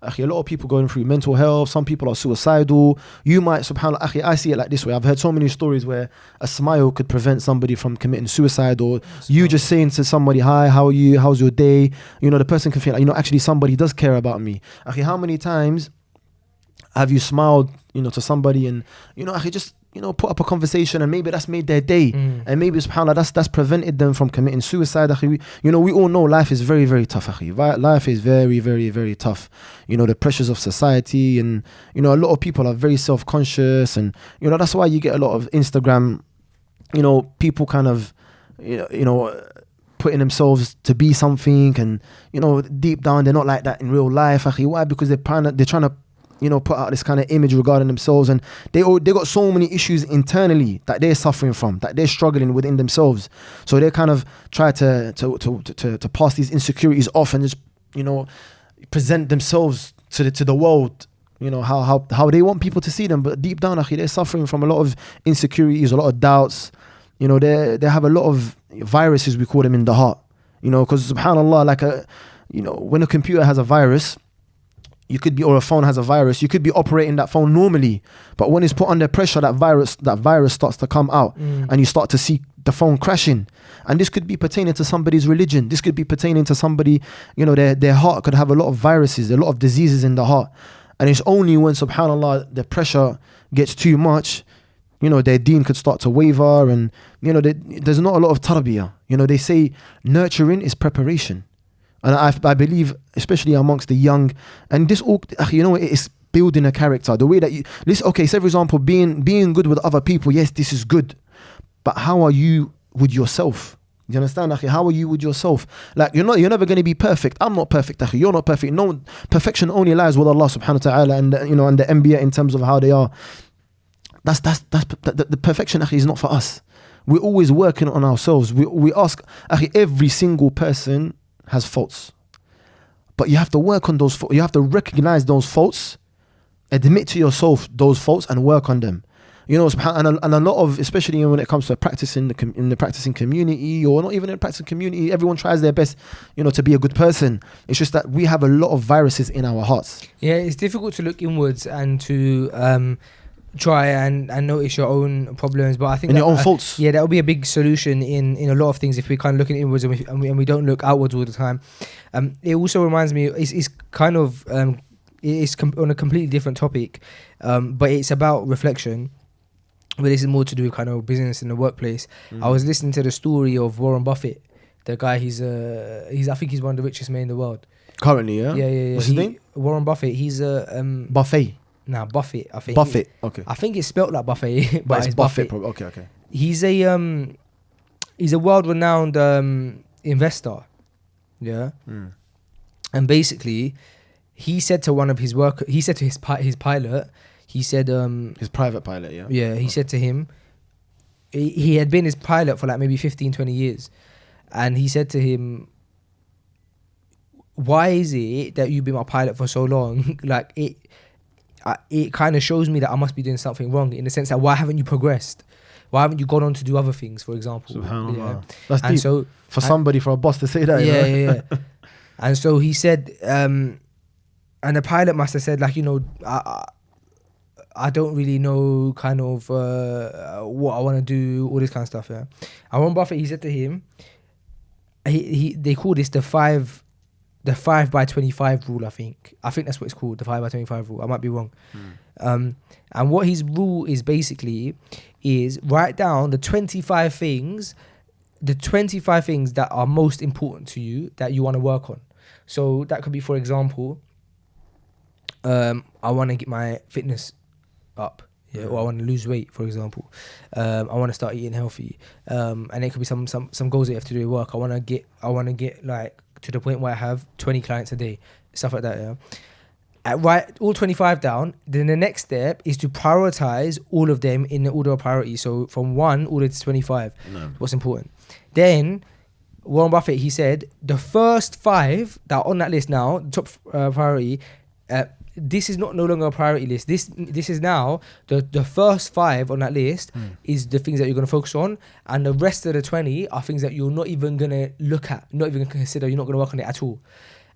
A lot of people going through mental health. Some people are suicidal. You might, subhanAllah, I see it like this way. I've heard so many stories where a smile could prevent somebody from committing suicide, or you just saying to somebody, hi, how are you? How's your day? You know, the person can feel like, you know, actually somebody does care about me. How many times have you smiled, you know, to somebody and, you know, just, you know, put up a conversation and maybe that's made their day. And maybe, subhanAllah, that's prevented them from committing suicide. You know, we all know life is very, very tough. Life is very, very, very tough. You know, the pressures of society, and, you know, a lot of people are very self-conscious, and, you know, that's why you get a lot of Instagram, you know, people kind of, you know, putting themselves to be something, and, you know, deep down, they're not like that in real life. Why? Because they're trying to, you know, put out this kind of image regarding themselves, and they got so many issues internally that they're suffering from, that they're struggling within themselves. So they kind of try to pass these insecurities off and just, you know, present themselves to the world, you know, how they want people to see them. But deep down, they're suffering from a lot of insecurities, a lot of doubts. You know, they have a lot of viruses, we call them, in the heart. You know, because subhanAllah, you know, when a computer has a virus, or a phone has a virus, you could be operating that phone normally, but when it's put under pressure, that virus starts to come out, and you start to see the phone crashing. And this could be pertaining to somebody's religion. This could be pertaining to somebody, you know, their heart could have a lot of viruses, a lot of diseases in the heart. And it's only when, subhanAllah, the pressure gets too much, you know, their deen could start to waver, and, you know, there's not a lot of tarbiyah. You know, they say nurturing is preparation. And I believe, especially amongst the young, and this all, you know, it's building a character. The way that you listen. Okay, say for example, being good with other people. Yes, this is good, but how are you with yourself? You understand, akhi? How are you with yourself? Like, you're never going to be perfect. I'm not perfect, akhi. You're not perfect. No, perfection only lies with Allah subhanahu wa ta'ala, and, you know, and the Anbiya in terms of how they are. That's the perfection, akhi, is not for us. We're always working on ourselves. We ask, akhi, every single person has faults, but you have to work on those faults. You have to recognize those faults, admit to yourself those faults, and work on them. You know, and a lot of, especially when it comes to practicing in the practicing community, or not even in the practicing community, everyone tries their best, you know, to be a good person. It's just that we have a lot of viruses in our hearts. Yeah, it's difficult to look inwards and to try and notice your own problems, but I think your own faults. Yeah, that will be a big solution in a lot of things if we kind of look inwards and we don't look outwards all the time. It also reminds me, it's kind of it's on a completely different topic, but it's about reflection. But this is more to do with kind of business in the workplace. I was listening to the story of Warren Buffett, the guy. He's I think he's one of the richest men in the world currently. Yeah. Yeah. What's his name? Warren Buffett. He's Buffet. Nah, Buffett. I think Buffett. Okay. I think it's spelt like Buffet, but it's Buffett. Buffett. Okay. He's a world-renowned investor. Yeah. And basically, he said to one of his workers, he said to his pilot, he said, his private pilot, yeah. Yeah, he said to him, he had been his pilot for like maybe 15, 20 years. And he said to him, why is it that you've been my pilot for so long? Like, it kind of shows me that I must be doing something wrong, in the sense that why haven't you progressed? Why haven't you gone on to do other things, for example? Subhanallah. Yeah. That's And deep. so, For a boss to say that. yeah. And so he said, and the pilot must have said, like, you know, I don't really know kind of what I want to do, all this kind of stuff. Yeah. And Warren Buffett, he said to him, they call this the 5x25 rule. I think that's what it's called, the 5x25 rule. I might be wrong. And what his rule is basically is write down the 25 things that are most important to you that you want to work on. So that could be, for example, I want to get my fitness up, yeah, or I want to lose weight, for example. I want to start eating healthy, and it could be some goals that you have to do at work. I want to get like to the point where I have 20 clients a day, stuff like that. Yeah. Write all 25 down. Then the next step is to prioritize all of them in the order of priority. So from 1 all the way to 25. No. What's important? Then Warren Buffett, he said the first 5 that are on that list now, top priority. This is no longer a priority list. This is now the first 5 on that list is the things that you're going to focus on, and the rest of the 20 are things that you're not even going to look at, not even going to consider. You're not going to work on it at all.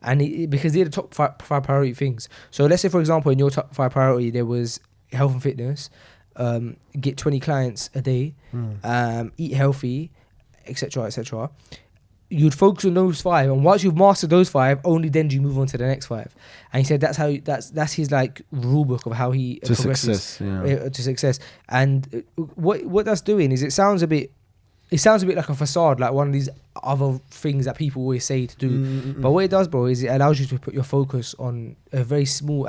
And because they're the top 5 priority things. So let's say, for example, in your top 5 priority, there was health and fitness, get 20 clients a day, eat healthy, etc. You'd focus on those 5, and once you've mastered those 5, only then do you move on to the next 5. And he said that's his like rule book of how he To progresses success, to success. And what that's doing is it sounds a bit like a facade, like one of these other things that people always say to do. But what it does, bro, is it allows you to put your focus on a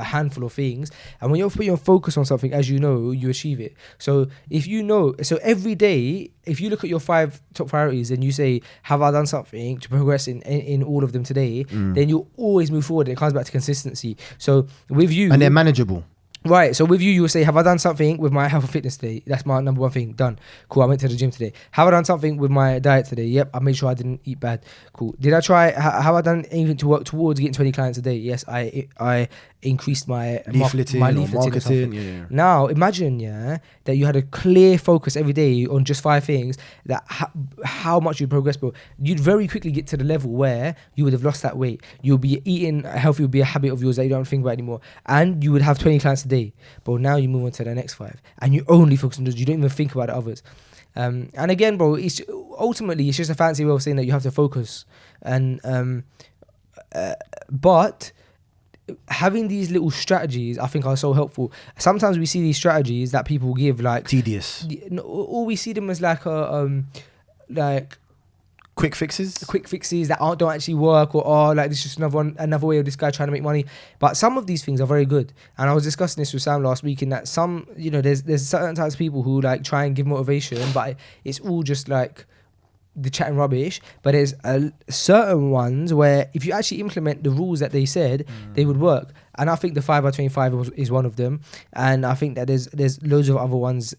handful of things. And when you put your focus on something, as you know, you achieve it. So every day, if you look at your 5 top priorities and you say, have I done something to progress in all of them today? Then you'll always move forward. It comes back to consistency. So with you, and they're manageable. Right, so with you will say, have I done something with my health and fitness today? That's my number 1 thing. Done. Cool, I went to the gym today. Have I done something with my diet today? Yep, I made sure I didn't eat bad. Cool. Did I try, have I done anything to work towards getting 20 clients a day? Yes, I increased my leafleting, marketing. Yeah. Now, imagine, that you had a clear focus every day on just 5 things, that how much you progress, bro. You'd very quickly get to the level where you would have lost that weight. You'll be eating healthy, would be a habit of yours that you don't think about anymore. And you would have 20 clients a day. But now you move on to the next 5. And you only focus on those. You don't even think about the others. And again, bro, it's just a fancy way of saying that you have to focus. And but having these little strategies, I think, are so helpful. Sometimes we see these strategies that people give like tedious, or we see them as like like quick fixes that don't actually work, or like this is just another way of this guy trying to make money. But some of these things are very good, and I was discussing this with Sam last week, in that some, there's certain types of people who like try and give motivation, but it's all just like the chatting rubbish. But there's certain ones where if you actually implement the rules that they said, they would work. And I think the 5x25 is one of them, and I think that there's loads of other ones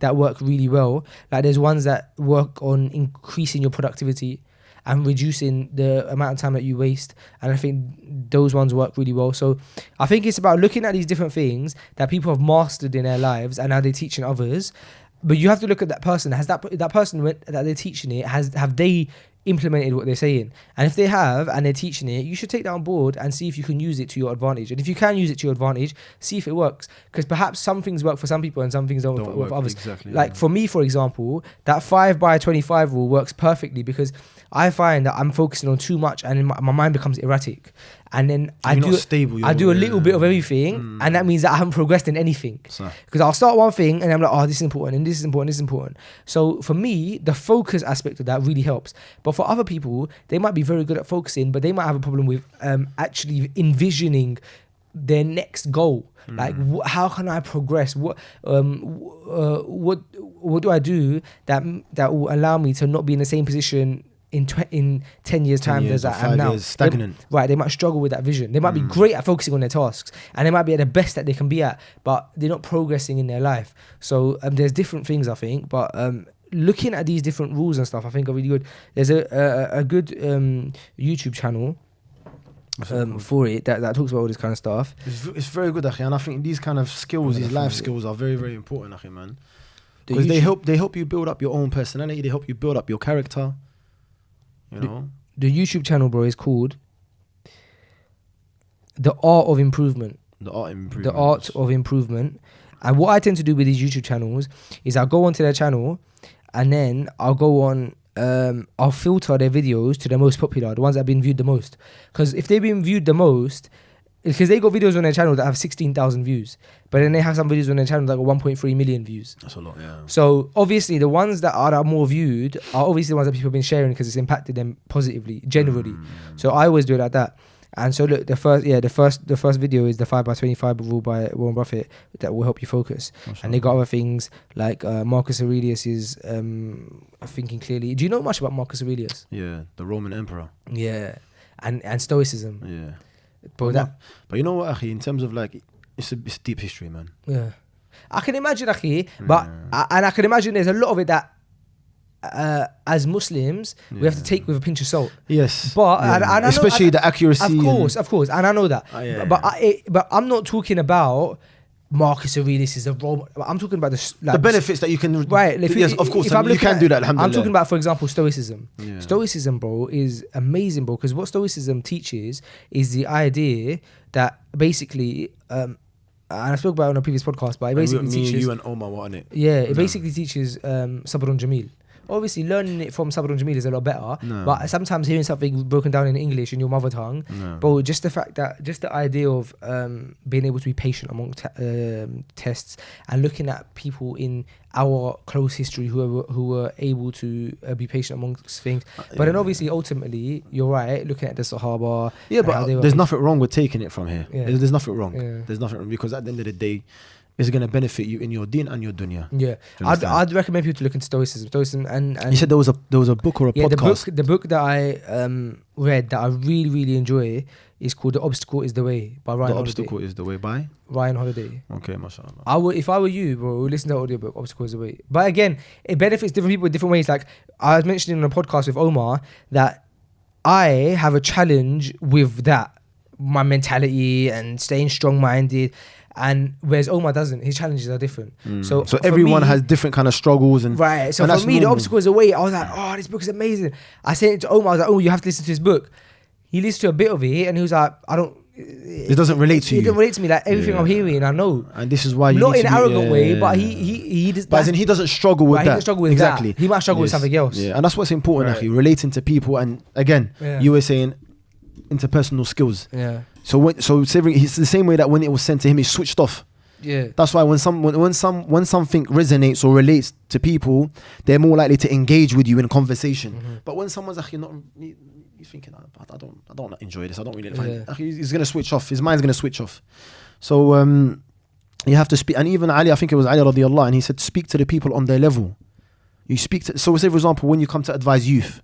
that work really well. Like there's ones that work on increasing your productivity and reducing the amount of time that you waste, and I think those ones work really well. So I think it's about looking at these different things that people have mastered in their lives and now they're teaching others. But you have to look at that person. Has that person that they're teaching it, have they implemented what they're saying? And if they have, and they're teaching it, you should take that on board and see if you can use it to your advantage. And if you can use it to your advantage, see if it works. Because perhaps some things work for some people and some things don't work for others. Exactly, like for me, for example, that 5x25 rule works perfectly, because I find that I'm focusing on too much and my mind becomes erratic. And then I do a little bit of everything, and that means that I haven't progressed in anything. Because I'll start one thing and I'm like, oh, this is important, and this is important, this is important. So for me, the focus aspect of that really helps. But for other people, they might be very good at focusing, but they might have a problem with actually envisioning their next goal. Like, how can I progress? What do I do that will allow me to not be in the same position in 10 years' time as I am now? Stagnant. They might struggle with that vision. They might be great at focusing on their tasks, and they might be at the best that they can be at, but they're not progressing in their life. So there's different things, I think, but looking at these different rules and stuff, I think are really good. There's a good YouTube channel for it that talks about all this kind of stuff. It's very good, Akhi, and I think these kind of skills, these life skills, are very, very important, Akhi, man. Because they help you build up your own personality. They help you build up your character. You know, the YouTube channel, bro, is called The Art of Improvement. The Art of Improvement. And what I tend to do with these YouTube channels is I'll go onto their channel, and then I'll go on. I'll filter their videos to the most popular, the ones that have been viewed the most. Because if they've been viewed the most, because they got videos on their channel that have 16,000 views, but then they have some videos on their channel that got 1.3 million views. That's a lot, yeah. So obviously the ones that are more viewed are obviously the ones that people have been sharing because it's impacted them positively, generally. So I always do it like that. And so look, the first video is the 5x25 rule by Warren Buffett that will help you focus. And they got other things like Marcus Aurelius's thinking clearly. Do you know much about Marcus Aurelius? Yeah, the Roman emperor. Yeah, and Stoicism. Yeah, but you know what, Akhi, in terms of like, it's deep history, man. Yeah, I can imagine, Akhi, but I can imagine there's a lot of it that. As Muslims, we have to take with a pinch of salt. Yes, but and especially the accuracy. Of course, and I know that. But I'm not talking about Marcus Aurelius is a role. I'm talking about the benefits that you can. Right. Yes, of course. You can do that. Alhamdulillah. I'm talking about, for example, Stoicism. Yeah. Stoicism, bro, is amazing, bro, because what Stoicism teaches is the idea that basically. And I spoke about it on a previous podcast, but it basically teaches. You and Omar were on it. Yeah, it basically teaches Sabr Jamil. Obviously, learning it from Sabr Jamil is a lot better, but sometimes hearing something broken down in English in your mother tongue, but just the idea of being able to be patient among tests and looking at people in our close history who were able to be patient amongst things. But then obviously, ultimately, you're right, looking at the Sahaba. Yeah, but there's nothing wrong with taking it from here. Yeah. There's nothing wrong. Yeah. There's nothing wrong, because at the end of the day, it's going to benefit you in your deen and your dunya. Yeah, I'd recommend people to look into Stoicism. And you said there was a book or a podcast. The book that I read that I really, really enjoy is called The Obstacle Is the Way by Ryan Holiday. The Obstacle Is the Way by Ryan Holiday. Okay, mashallah. If I were you, bro, listen to the audiobook Obstacle Is the Way. But again, it benefits different people in different ways. Like I was mentioning on a podcast with Omar that I have a challenge with that, my mentality and staying strong-minded. And whereas Omar doesn't, his challenges are different. So everyone has different kind of struggles and right. So for me, The Obstacle Is the Way. I was like, oh, this book is amazing. I said it to Omar. I was like, oh, you have to listen to this book. He listened to a bit of it, and he was like, I don't. It doesn't relate to you. It doesn't relate to me. Like everything I'm hearing, I know. And this is why you not need in an arrogant way, but he does. But he doesn't struggle with that. He doesn't struggle with exactly. That. He might struggle with something else. Yeah, and that's what's important, actually, relating to people. And again, you were saying interpersonal skills. Yeah. So it's the same way that when it was sent to him, he switched off. Yeah. That's why when something resonates or relates to people, they're more likely to engage with you in conversation. But when someone's actually not, he's thinking, I don't enjoy this. I don't really find it. He's gonna switch off. His mind's gonna switch off. So you have to speak. And even Ali, I think it was Ali radiallahu, and he said, speak to the people on their level. You speak to. So say for example, when you come to advise youth,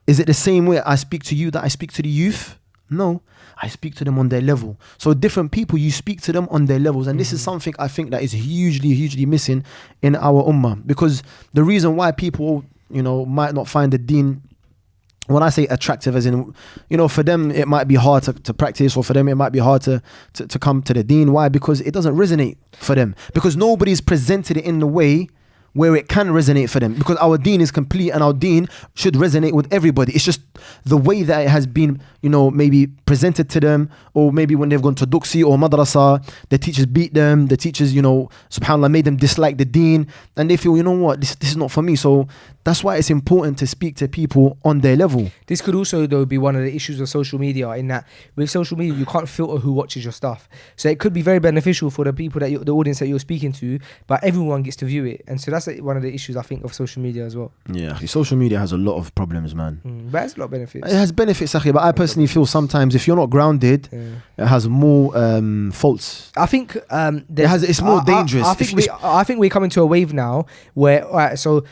is it the same way I speak to you that I speak to the youth? No, I speak to them on their level. So different people, you speak to them on their levels. And this is something I think that is hugely missing in our ummah. Because the reason why people, might not find the deen, when I say attractive, as in, for them it might be hard to practice, or for them it might be hard to come to the deen. Why? Because it doesn't resonate for them. Because nobody's presented it in the way where it can resonate for them, because our deen is complete and our deen should resonate with everybody. It's just the way that it has been, maybe presented to them, or maybe when they've gone to duksi or madrasa, the teachers beat them, the teachers, subhanAllah, made them dislike the deen, and they feel, this is not for me. So That's why it's important to speak to people on their level. This could also, though, be one of the issues of social media, in that with social media, you can't filter who watches your stuff. So it could be very beneficial for the people that the audience that you're speaking to, but everyone gets to view it. And so that's one of the issues, I think, of social media as well. Yeah, social media has a lot of problems, man. But it has a lot of benefits. It has benefits, Akhi, but I personally feel sometimes if you're not grounded, it has more faults. I think It's more dangerous. I think we're coming to a wave now where, alright, so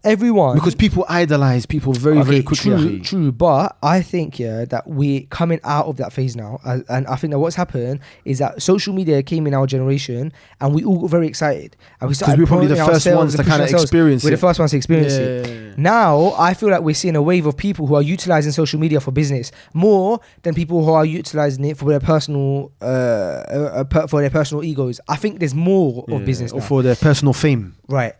everyone, because people idolize people very quickly. True, but I think that we're coming out of that phase now, and I think that what's happened is that social media came in our generation, and we all got very excited, and we started we're probably the first ones to kind of experience it. We're the first ones to experience it. Now I feel like we're seeing a wave of people who are utilizing social media for business more than people who are utilizing it for their personal egos. I think there's more of business or now. for their personal fame, right?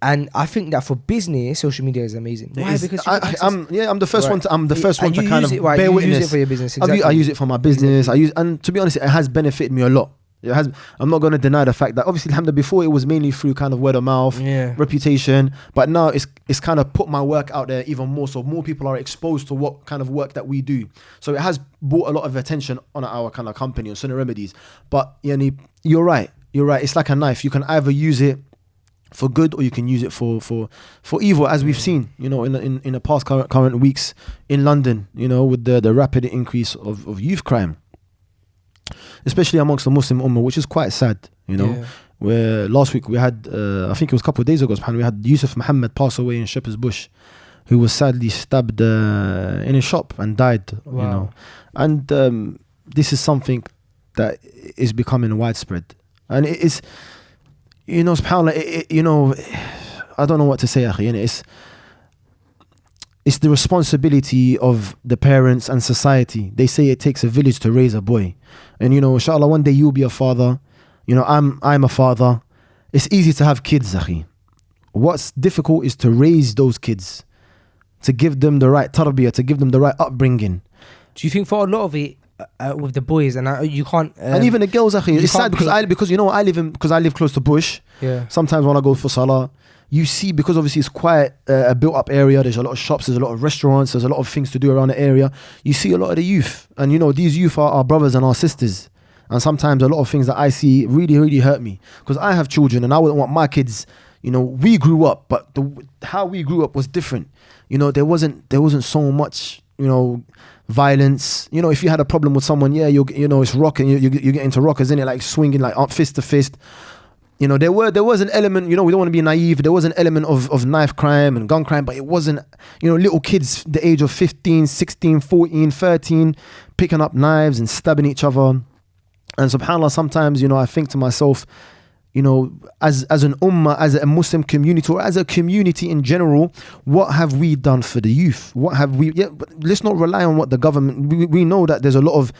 And I think that for business, social media is amazing. Why? Because I'm the first one. I'm the first one to kind of bear bear witness. witness. Use it for your business. Exactly. I use it for my business. And to be honest, it has benefited me a lot. It has. I'm not going to deny the fact that obviously, alhamdulillah, before it was mainly through kind of word of mouth, reputation, but now it's kind of put my work out there even more. So more people are exposed to what kind of work that we do. So it has brought a lot of attention on our kind of company on Sunnah Remedies. But you're right. It's like a knife. You can either use it for good, or you can use it for evil, as we've seen, in the past current weeks in London, with the rapid increase of youth crime, especially amongst the Muslim Ummah, which is quite sad, where last week we had, I think it was a couple of days ago, we had Yusuf Muhammad pass away in Shepherd's Bush, who was sadly stabbed in a shop and died, and this is something that is becoming widespread, and it is, subhanAllah, I don't know what to say, akhi. It's the responsibility of the parents and society. They say it takes a village to raise a boy. And, inshallah, one day you'll be a father. I'm a father. It's easy to have kids, akhi. What's difficult is to raise those kids, to give them the right tarbiyah, to give them the right upbringing. Do you think for a lot of it, with the boys, and you can't, and even the girls, akhi, it's sad because I live close to Bush. Yeah. Sometimes when I go for salah, you see, because obviously it's quite a built-up area. There's a lot of shops, there's a lot of restaurants, there's a lot of things to do around the area. You see a lot of the youth, and these youth are our brothers and our sisters. And sometimes a lot of things that I see really, really hurt me, because I have children, and I wouldn't want my kids. We grew up, but how we grew up was different. There wasn't so much, violence. If you had a problem with someone, it's rocking. You get into rockers, innit, like swinging like fist to fist. There was an element, we don't want to be naive. There was an element of knife crime and gun crime, but it wasn't, little kids the age of 15, 16, 14, 13, picking up knives and stabbing each other. And subhanAllah, sometimes, I think to myself, as an ummah, as a Muslim community, or as a community in general, what have we done for the youth? What have we? But let's not rely on what the government. We know that there's a lot of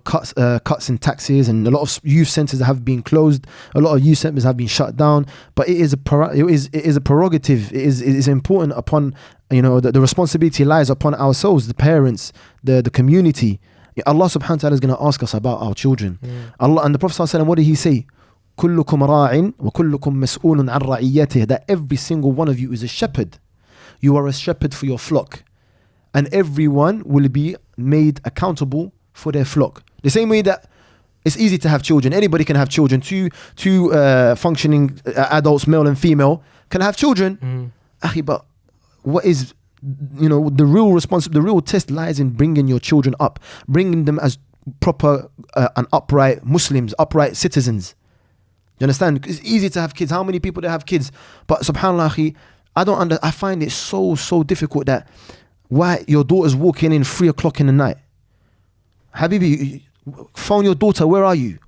cuts in taxes, and a lot of youth centers have been closed. A lot of youth centers have been shut down. But it is a prerogative. It is important upon the responsibility lies upon ourselves, the parents, the community. Allah subhanahu wa ta'ala is going to ask us about our children. Allah and the Prophet sallallahu alaihi wasallam, what did he say? كلكم راع وكلكم مسؤول عن رعيته, that every single one of you is a shepherd. You are a shepherd for your flock, and everyone will be made accountable for their flock. The same way that it's easy to have children. Anybody can have children. Two functioning adults, male and female, can have children. Akhi, but what is the real the real test lies in bringing your children up, bringing them as proper and upright Muslims, upright citizens. You understand? It's easy to have kids. How many people have kids? But subhanAllah, akhi, I find it so difficult that why your daughter's walking in 3 o'clock in the night. Habibi, phone your daughter. Where are you?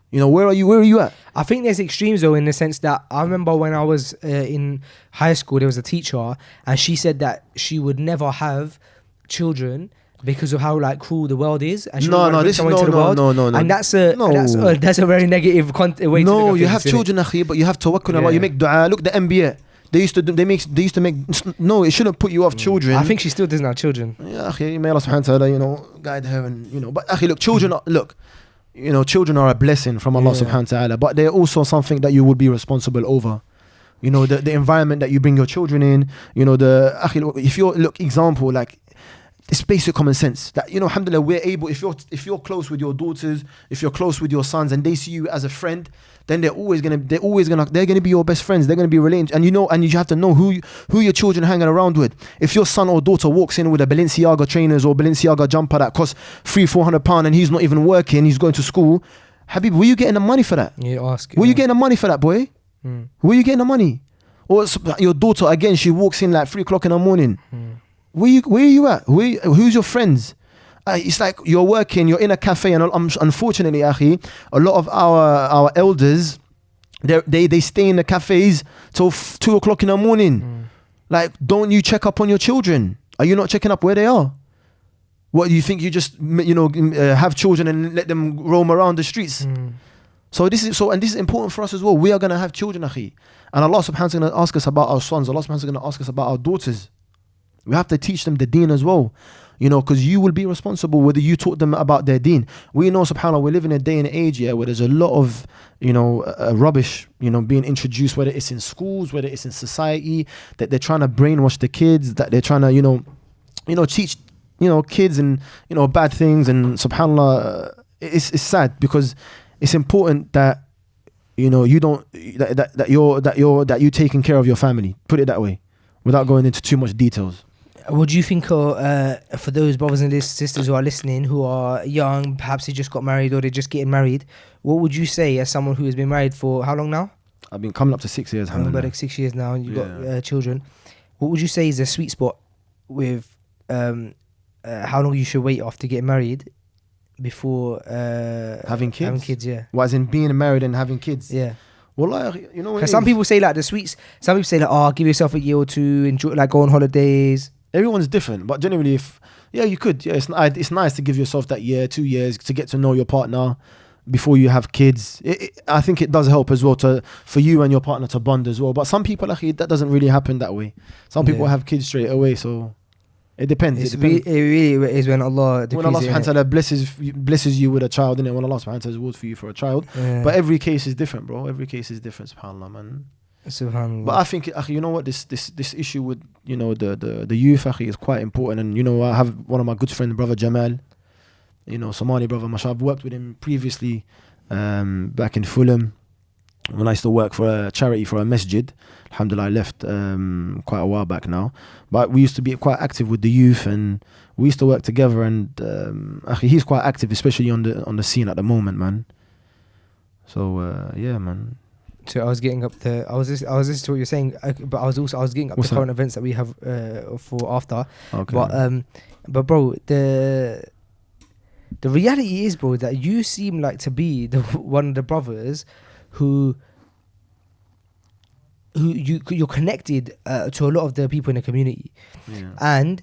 Where are you at? I think there's extremes though, in the sense that I remember when I was in high school, there was a teacher, and she said that she would never have children because of how cruel the world is, and no, and that's a very negative way to look at things, you have children, akhi, but you have tawakkul on Allah. You make dua. Look, the NBA, they used to make no, it shouldn't put you off children. I think she still doesn't have children. Yeah, akhi, may Allah subhanahu wa ta'ala, guide her, and but akhi, look, children children are a blessing from Allah subhanahu wa ta'ala, but they're also something that you would be responsible over. You know, the environment that you bring your children in. You know, if you're example, like, it's basic common sense that, you know, alhamdulillah, we're able, if you're close with your daughters, if you're close with your sons, and they see you as a friend, then they're gonna be your best friends. They're gonna be related, and you have to know who your children are hanging around with. If your son or daughter walks in with a Balenciaga trainers or Balenciaga jumper that costs £300-400 and he's not even working, he's going to school, Habib, where you getting the money for that? You ask. Where you getting the money for that, boy? Where you getting the money? Or your daughter again, she walks in like 3 o'clock in the morning. Where are you at? Who's your friends? It's like you're working, you're in a cafe, and unfortunately, akhi, a lot of our elders, they stay in the cafes till 2 o'clock in the morning. Like, don't you check up on your children? Are you not checking up where they are? What, do you think you just have children and let them roam around the streets? So this is important for us as well. We are gonna have children, akhi, and Allah subhanahu wa ta'ala is gonna ask us about our sons. Allah subhanahu wa ta'ala is gonna ask us about our daughters. We have to teach them the deen as well, you know, because you will be responsible whether you taught them about their deen. We know, subhanAllah, we live in a day and age, where there's a lot of, rubbish, being introduced, whether it's in schools, whether it's in society, that they're trying to brainwash the kids, that they're trying to, teach, kids and, bad things. And subhanAllah, it's sad, because it's important that, you don't, that you taking care of your family, put it that way, without going into too much details. What do you think for those brothers and sisters who are listening, who are young, perhaps they just got married or they're just getting married? What would you say as someone who has been married for how long now? I've been coming up to 6 years. About like 6 years now, and you've got children. What would you say is the sweet spot with how long you should wait after getting married before having kids? Having kids, yeah. Well, as in being married and having kids? Yeah. Well, because some people say like some people say like, give yourself a year or two, enjoy, like go on holidays. Everyone's different, but generally, you could. Yeah, it's nice to give yourself that year, 2 years to get to know your partner before you have kids. I think it does help as well for you and your partner to bond as well. But some people, that doesn't really happen that way. Some people have kids straight away, so it depends. It really is when Allah subhanahu wa ta'ala blesses you with a child, innit? When Allah subhanahu wa ta'ala rewards for you for a child. Yeah. But every case is different, bro. Every case is different, subhanAllah, man. SubhanAllah. But I think, you know what, this issue with, the youth, is quite important. And, I have one of my good friends, brother Jamal, Somali brother, mashallah. I've worked with him previously back in Fulham when I used to work for a charity for a masjid. Alhamdulillah, I left quite a while back now. But we used to be quite active with the youth, and we used to work together. And he's quite active, especially on the scene at the moment, man. So yeah, man. So I was getting up I was listening to what you're saying, but I was getting up the current events that we have for after. Okay. But bro, the reality is, bro, that you seem like to be one of the brothers who you're connected to a lot of the people in the community, and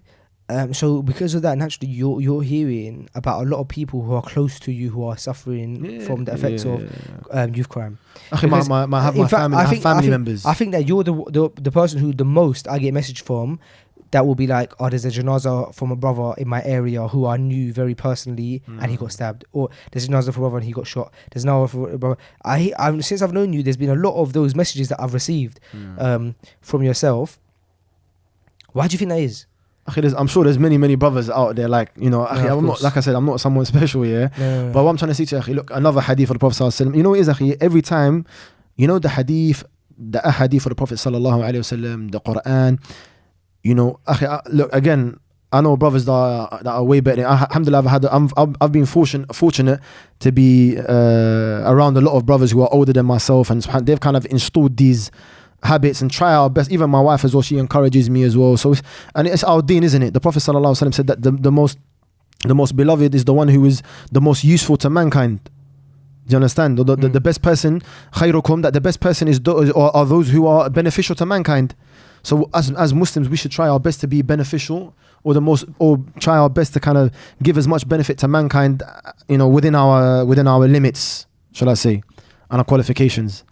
so because of that, naturally you're hearing about a lot of people who are close to you who are suffering from the effects of youth crime. My family members. I think that you're the person who the most I get a message from that will be like, there's a janazah from a brother in my area who I knew very personally and he got stabbed, or there's a janazah from a brother and he got shot. There's another for a brother. Since I've known you, there's been a lot of those messages that I've received from yourself. Why do you think that is? I'm sure there's many brothers out there, like, I'm not, like I said, I'm not someone special here. But what I'm trying to say to you, look, another hadith of the Prophet sallallahu alaihi wasallam. You know what it is, every time, the ahadith of the Prophet sallallahu alaihi wasallam, the Quran, look, again, I know brothers that are way better. Alhamdulillah, I've been fortunate to be around a lot of brothers who are older than myself, and they've kind of installed these habits and try our best. Even my wife as well, she encourages me as well. So it's our deen, isn't it? The Prophet sallallahu alaihi wasallam said that the most beloved is the one who is the most useful to mankind. Do you understand? The best person, khayrukum, that the best person are those who are beneficial to mankind. So as Muslims, we should try our best to be beneficial, or try our best to kind of give as much benefit to mankind, within our limits, shall I say, and our qualifications.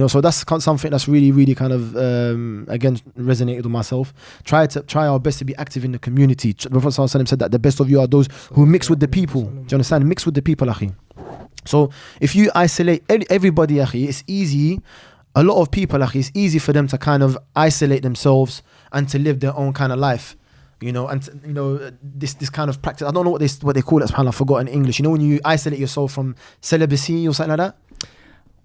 So that's something that's really, really kind of, again, resonated with myself. Try our best to be active in the community. The Prophet ﷺ said that the best of you are those who mix with the people. Do you understand? Mix with the people, akhi. So if you isolate everybody, akhi, it's easy a lot of people, like, it's easy for them to kind of isolate themselves and to live their own kind of life, you know, and you know, this kind of practice. I don't know what they call it. SubhanAllah, I forgot in English. You know, when you isolate yourself from celibacy or something like that,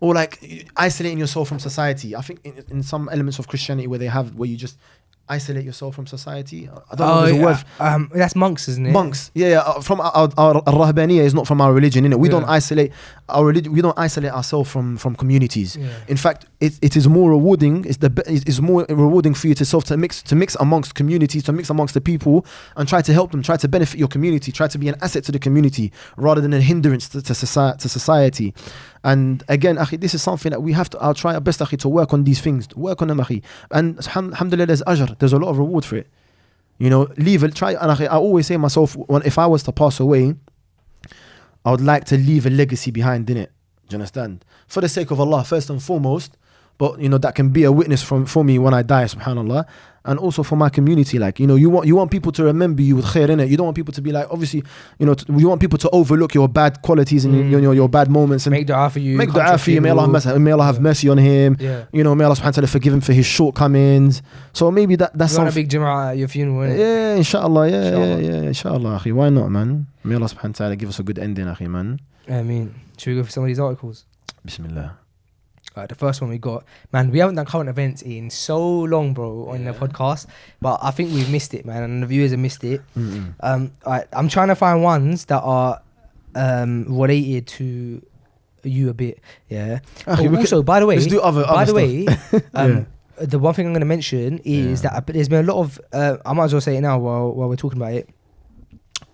or like isolating yourself from society. I think in some elements of Christianity where you just isolate yourself from society. I don't know if there's a word. That's monks, isn't it? Monks, from our Rahbaniyya is not from our religion, innit? We don't isolate our religion. We don't isolate ourselves from communities. Yeah. In fact, it is more rewarding. It's more rewarding for you to mix amongst communities, to mix amongst the people, and try to help them, try to benefit your community, try to be an asset to the community rather than a hindrance to society. And again, akhi, this is something that I'll try our best, akhi, to work on these things, work on them, akhi. And alhamdulillah, there's ajr, there's a lot of reward for it. You know, try, and akhi, I always say myself, if I was to pass away, I would like to leave a legacy behind, innit? Do you understand? For the sake of Allah, first and foremost, but you know, that can be a witness for me when I die, subhanallah. And also for my community, like, you know, you want people to remember you with khair, innit? You don't want people to be like, obviously, you know, you want people to overlook your bad qualities and your bad moments, and make dua for you. May Allah have mercy on him. Yeah. You know, may Allah subhanahu wa ta'ala forgive him for his shortcomings. So maybe that's you something. want a big jama'ah at your funeral, innit? Yeah, inshallah, inshallah, akhi. Why not, man? May Allah subhanahu wa ta'ala give us a good ending, akhi, man. I mean, should we go for some of these articles? Bismillah. The first one we got, man, we haven't done current events in so long, bro, on the podcast, but I think we've missed it, man, and the viewers have missed it. I'm trying to find ones that are related to you a bit, yeah. Also, by the way, let's do other the one thing I'm going to mention is that there's been a lot of, I might as well say it now while we're talking about it,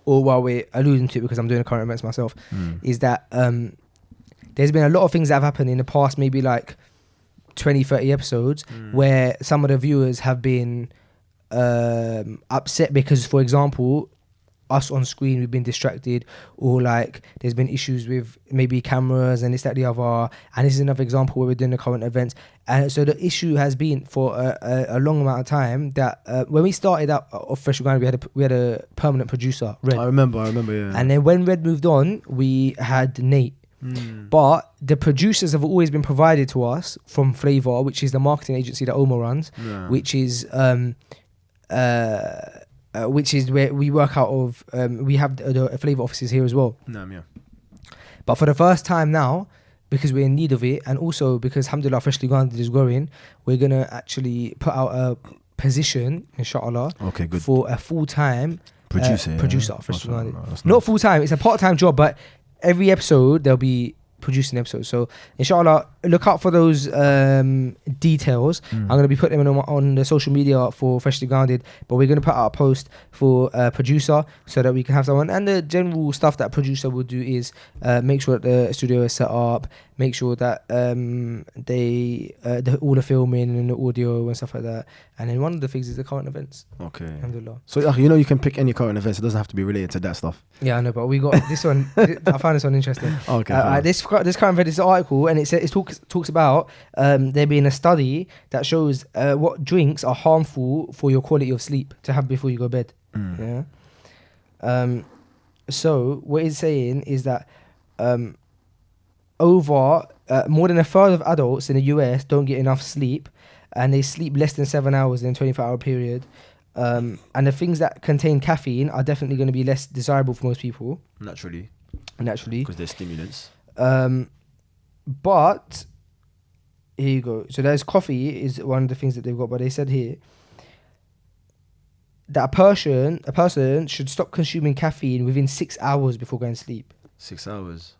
or while we're alluding to it because I'm doing a current events myself, is that there's been a lot of things that have happened in the past, maybe like 20, 30 episodes, where some of the viewers have been upset because, for example, us on screen, we've been distracted, or like there's been issues with maybe cameras and this, that, the other. And this is another example where we're doing the current events. And so the issue has been for a long amount of time that when we started out of Fresh Ground, we had a permanent producer, Red. I remember, yeah. And then when Red moved on, we had Nate. But the producers have always been provided to us from Flavor, which is the marketing agency that Omar runs, which is where we work out of. We have the Flavor offices here as well. But for the first time now, because we're in need of it, and also because alhamdulillah Freshly Grounded is growing, we're gonna actually put out a position, inshallah, for a full-time producer of Freshly Grounded. Not full-time, it's a part-time job, but every episode they'll be producing episodes. So inshallah, look out for those details. I'm going to be putting them on the social media for Freshly Grounded, but we're going to put out a post for producer so that we can have someone. And the general stuff that producer will do is make sure that the studio is set up, make sure that all the filming and the audio and stuff like that. And then one of the things is the current events. Okay. Alhamdulillah. So you know, you can pick any current events. It doesn't have to be related to that stuff. Yeah, I know, but we got this one. I found this one interesting. Okay. This current event, this article, and it talks about there being a study that shows what drinks are harmful for your quality of sleep to have before you go to bed. Yeah. So what it's saying is that over more than a third of adults in the US don't get enough sleep, and they sleep less than 7 hours in a 24-hour period. And the things that contain caffeine are definitely going to be less desirable for most people. Naturally. Because they're stimulants. But here you go. So there's coffee is one of the things that they've got, but they said here that a person should stop consuming caffeine within 6 hours before going to sleep. 6 hours.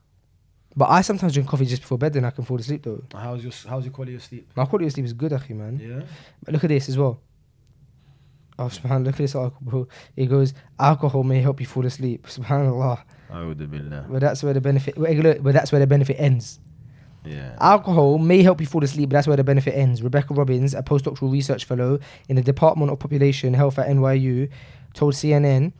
But I sometimes drink coffee just before bed, then I can fall asleep though. How's your quality of sleep? My quality of sleep is good, akhi, man. Yeah. But look at this as well. Oh, subhanallah, look at this article, bro. It goes, alcohol may help you fall asleep. Subhanallah. But that's where the benefit ends. Yeah. Alcohol may help you fall asleep, but that's where the benefit ends. Rebecca Robbins, a postdoctoral research fellow in the Department of Population Health at NYU, told CNN,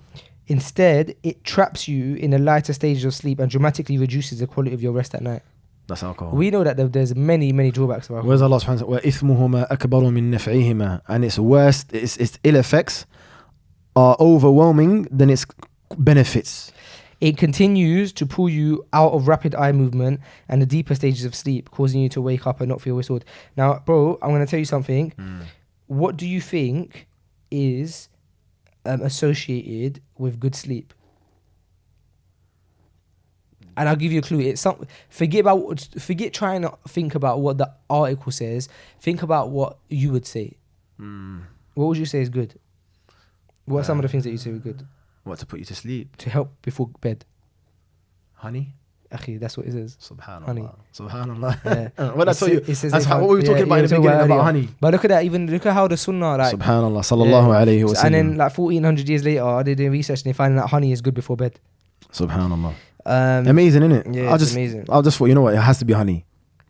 instead, it traps you in the lighter stages of sleep and dramatically reduces the quality of your rest at night. That's alcohol. We know that there's many drawbacks of alcohol. Where's Allah subhanahu wa ta'ala? وَإِثْمُهُمَا أَكْبَرُ مِن نَفْعِهِمَا. And its worst, its ill effects are overwhelming than its benefits. It continues to pull you out of rapid eye movement and the deeper stages of sleep, causing you to wake up and not feel whistled. Now, bro, I'm going to tell you something. What do you think is associated with good sleep? And I'll give you a clue. It's some. Forget trying to think about what the article says. Think about what you would say. What would you say is good? What are some of the things that you say are good What, to put you to sleep? to help before bed? Honey? Akhi, that's what it says. Subhanallah. Honey. Subhanallah. Yeah. What I told you. It says That's it what we were talking about in the beginning about honey. But look at that. Even look at how the Sunnah, like, Subhanallah. Sallallahu alayhi wa sallam. and then like 1400 years later, they're doing research and they find that honey is good before bed. Subhanallah. Amazing, isn't it? Yeah, it's amazing. I just thought, you know what? It has to be honey.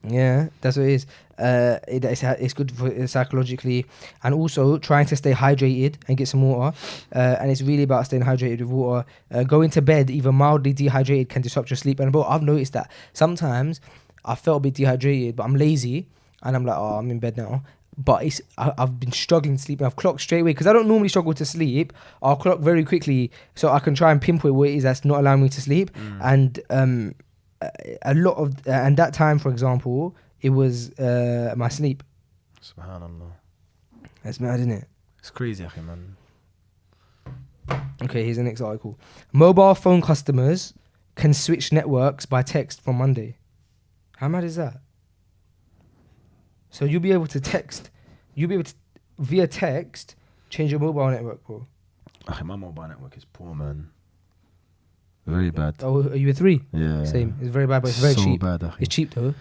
Yeah, that's what it is. It's good for psychologically, and also trying to stay hydrated and get some water. And it's really about staying hydrated with water. Going to bed even mildly dehydrated can disrupt your sleep. And bro, I've noticed that sometimes I felt a bit dehydrated, but I'm lazy and I'm like, oh, I'm in bed now. But I've been struggling to sleep, and I've clocked straight away because I don't normally struggle to sleep. I'll clock very quickly so I can try and pinpoint what it is that's not allowing me to sleep. And a lot of and that time, for example, it was my sleep. Subhanallah. That's mad, isn't it? It's crazy, akhi, man. Okay, here's the next article. Mobile phone customers can switch networks by text from Monday. How mad is that? So you'll be able to text. You'll be able to, via text, change your mobile network, bro. Akhi, my mobile network is poor, man. Very bad. Oh, are you a 3? Yeah. Same. It's very bad, but it's very so cheap. bad, akhi. It's cheap though.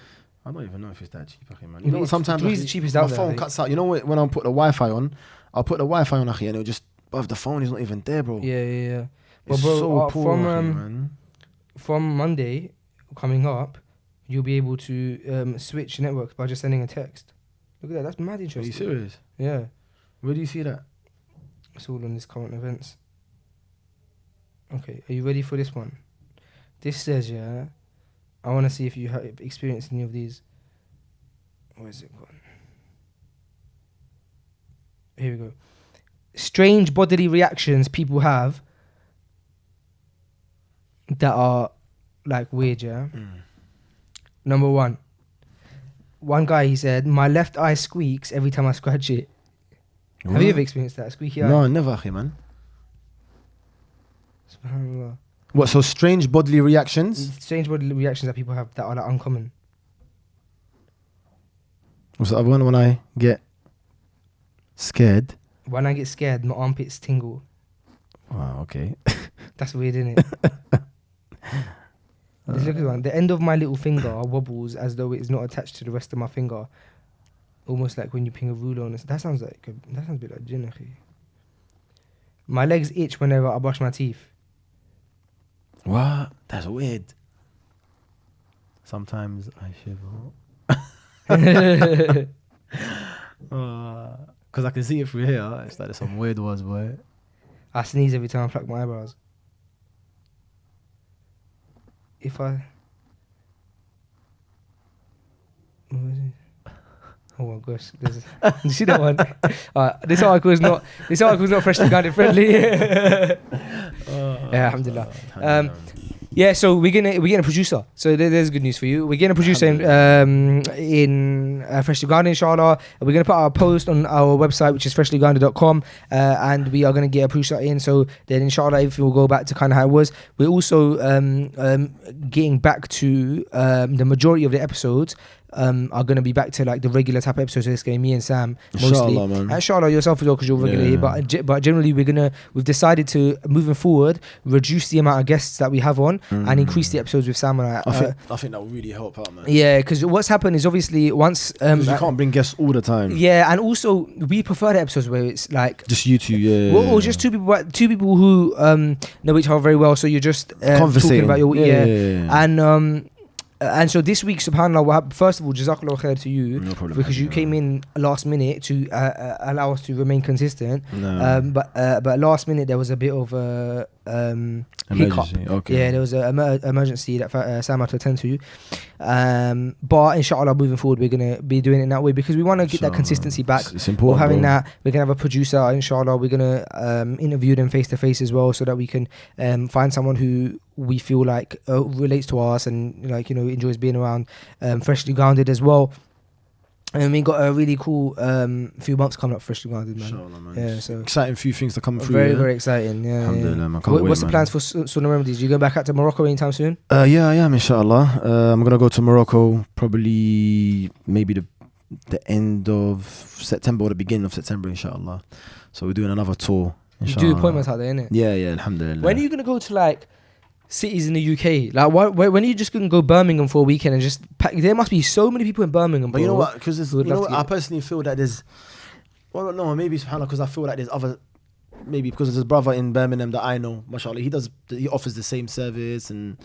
I don't even know if it's that cheap, akhi, man. Yeah, You know, it's- sometimes 3 is the akhi, cheapest my out there, I phone think. cuts out. You know when I put the Wi-Fi on, I'll put the Wi-Fi on, akhi, and it'll just, bruv, the phone is not even there, bro. Yeah. Well, It's bro, so poor, akhi, man. from Monday coming up, you'll be able to switch networks by just sending a text. Look at that. That's mad Are interesting. you serious? Yeah. Where do you see that? It's all on this current events. Okay, are you ready for this one? This says, yeah, I want to see if you have experienced any of these. Where is it gone? Here we go. Strange bodily reactions people have that are like weird, yeah? Number 1. One guy, he said, my left eye squeaks every time I scratch it. Have you ever experienced that? Squeaky eye? No, never, akhi, man. Subhanallah. What, so strange bodily reactions? Strange bodily reactions that people have that are like uncommon. What's the other one? When I get scared. When I get scared, my armpits tingle. Wow, okay. That's weird, isn't it? Let's look at one. The end of my little finger wobbles as though it is not attached to the rest of my finger. Almost like when you ping a ruler on it. That sounds a bit like jinn, akhi. My legs itch whenever I brush my teeth. What? That's weird. Sometimes I shiver. Because I can see it through here. It's like there's some weird ones, boy. I sneeze every time I pluck my eyebrows. If I... What is it? Oh my gosh. You see that one? This article is not freshly guided friendly. Yeah, alhamdulillah. Yeah, so we're getting a producer. So there's good news for you. We're getting a producer in Freshly Grounded, inshallah. We're going to put our post on our website, which is freshlygrounded.com, and we are going to get a producer in. So then, inshallah, everything will go back to kind of how it was. We're also getting back to the majority of the episodes are going to be back to like the regular type of episodes. So it's going to be me and Sam mostly. Inshallah, man. Inshallah, yourself as well, because you're regular here. But generally, we've decided to, moving forward, reduce the amount of guests that we have on and increase the episodes with Sam and I. I think that will really help out, man. Yeah, because what's happened is obviously once you can't bring guests all the time. Yeah, and also we prefer the episodes where it's like just you two, yeah. Or just two people who know each other very well. So you're just talking about your and so this week, subhanAllah, first of all, Jazakallah khair to you, no problem, because you came in last minute to allow us to remain consistent. No. But last minute there was a bit of a hiccup. Okay. Yeah, there was an emergency that Sam had to attend to. But inshallah, moving forward, we're gonna be doing it in that way because we want to get that consistency back. It's important. We're having bro. that. We're gonna have a producer. Inshallah, we're gonna interview them face to face as well, so that we can find someone who we feel like relates to us and like, you know, enjoys being around. Freshly Grounded as well. And we got a really cool few months coming up, Freshly Grounded, man. Inshallah, man. Yeah, so Exciting few things to come through. very, yeah? very exciting. Yeah, Alhamdulillah, yeah. man. Can't wait, What's the man. plans for Sunnah Remedies? You going back out to Morocco anytime soon? Yeah, I am, inshallah. I'm going to go to Morocco probably maybe the end of September or the beginning of September, inshallah. So we're doing another tour, You inshallah. do appointments out there, innit? Yeah, alhamdulillah. When are you gonna go to like cities in the UK? Like, when are you just gonna go Birmingham for a weekend and just pack? There must be so many people in Birmingham. But you know bro. what? Because Would you know love what? to I get- personally feel that there's, well, no, maybe subhanAllah, because I feel like there's other, maybe because there's a brother in Birmingham that I know, mashallah, he offers the same service, and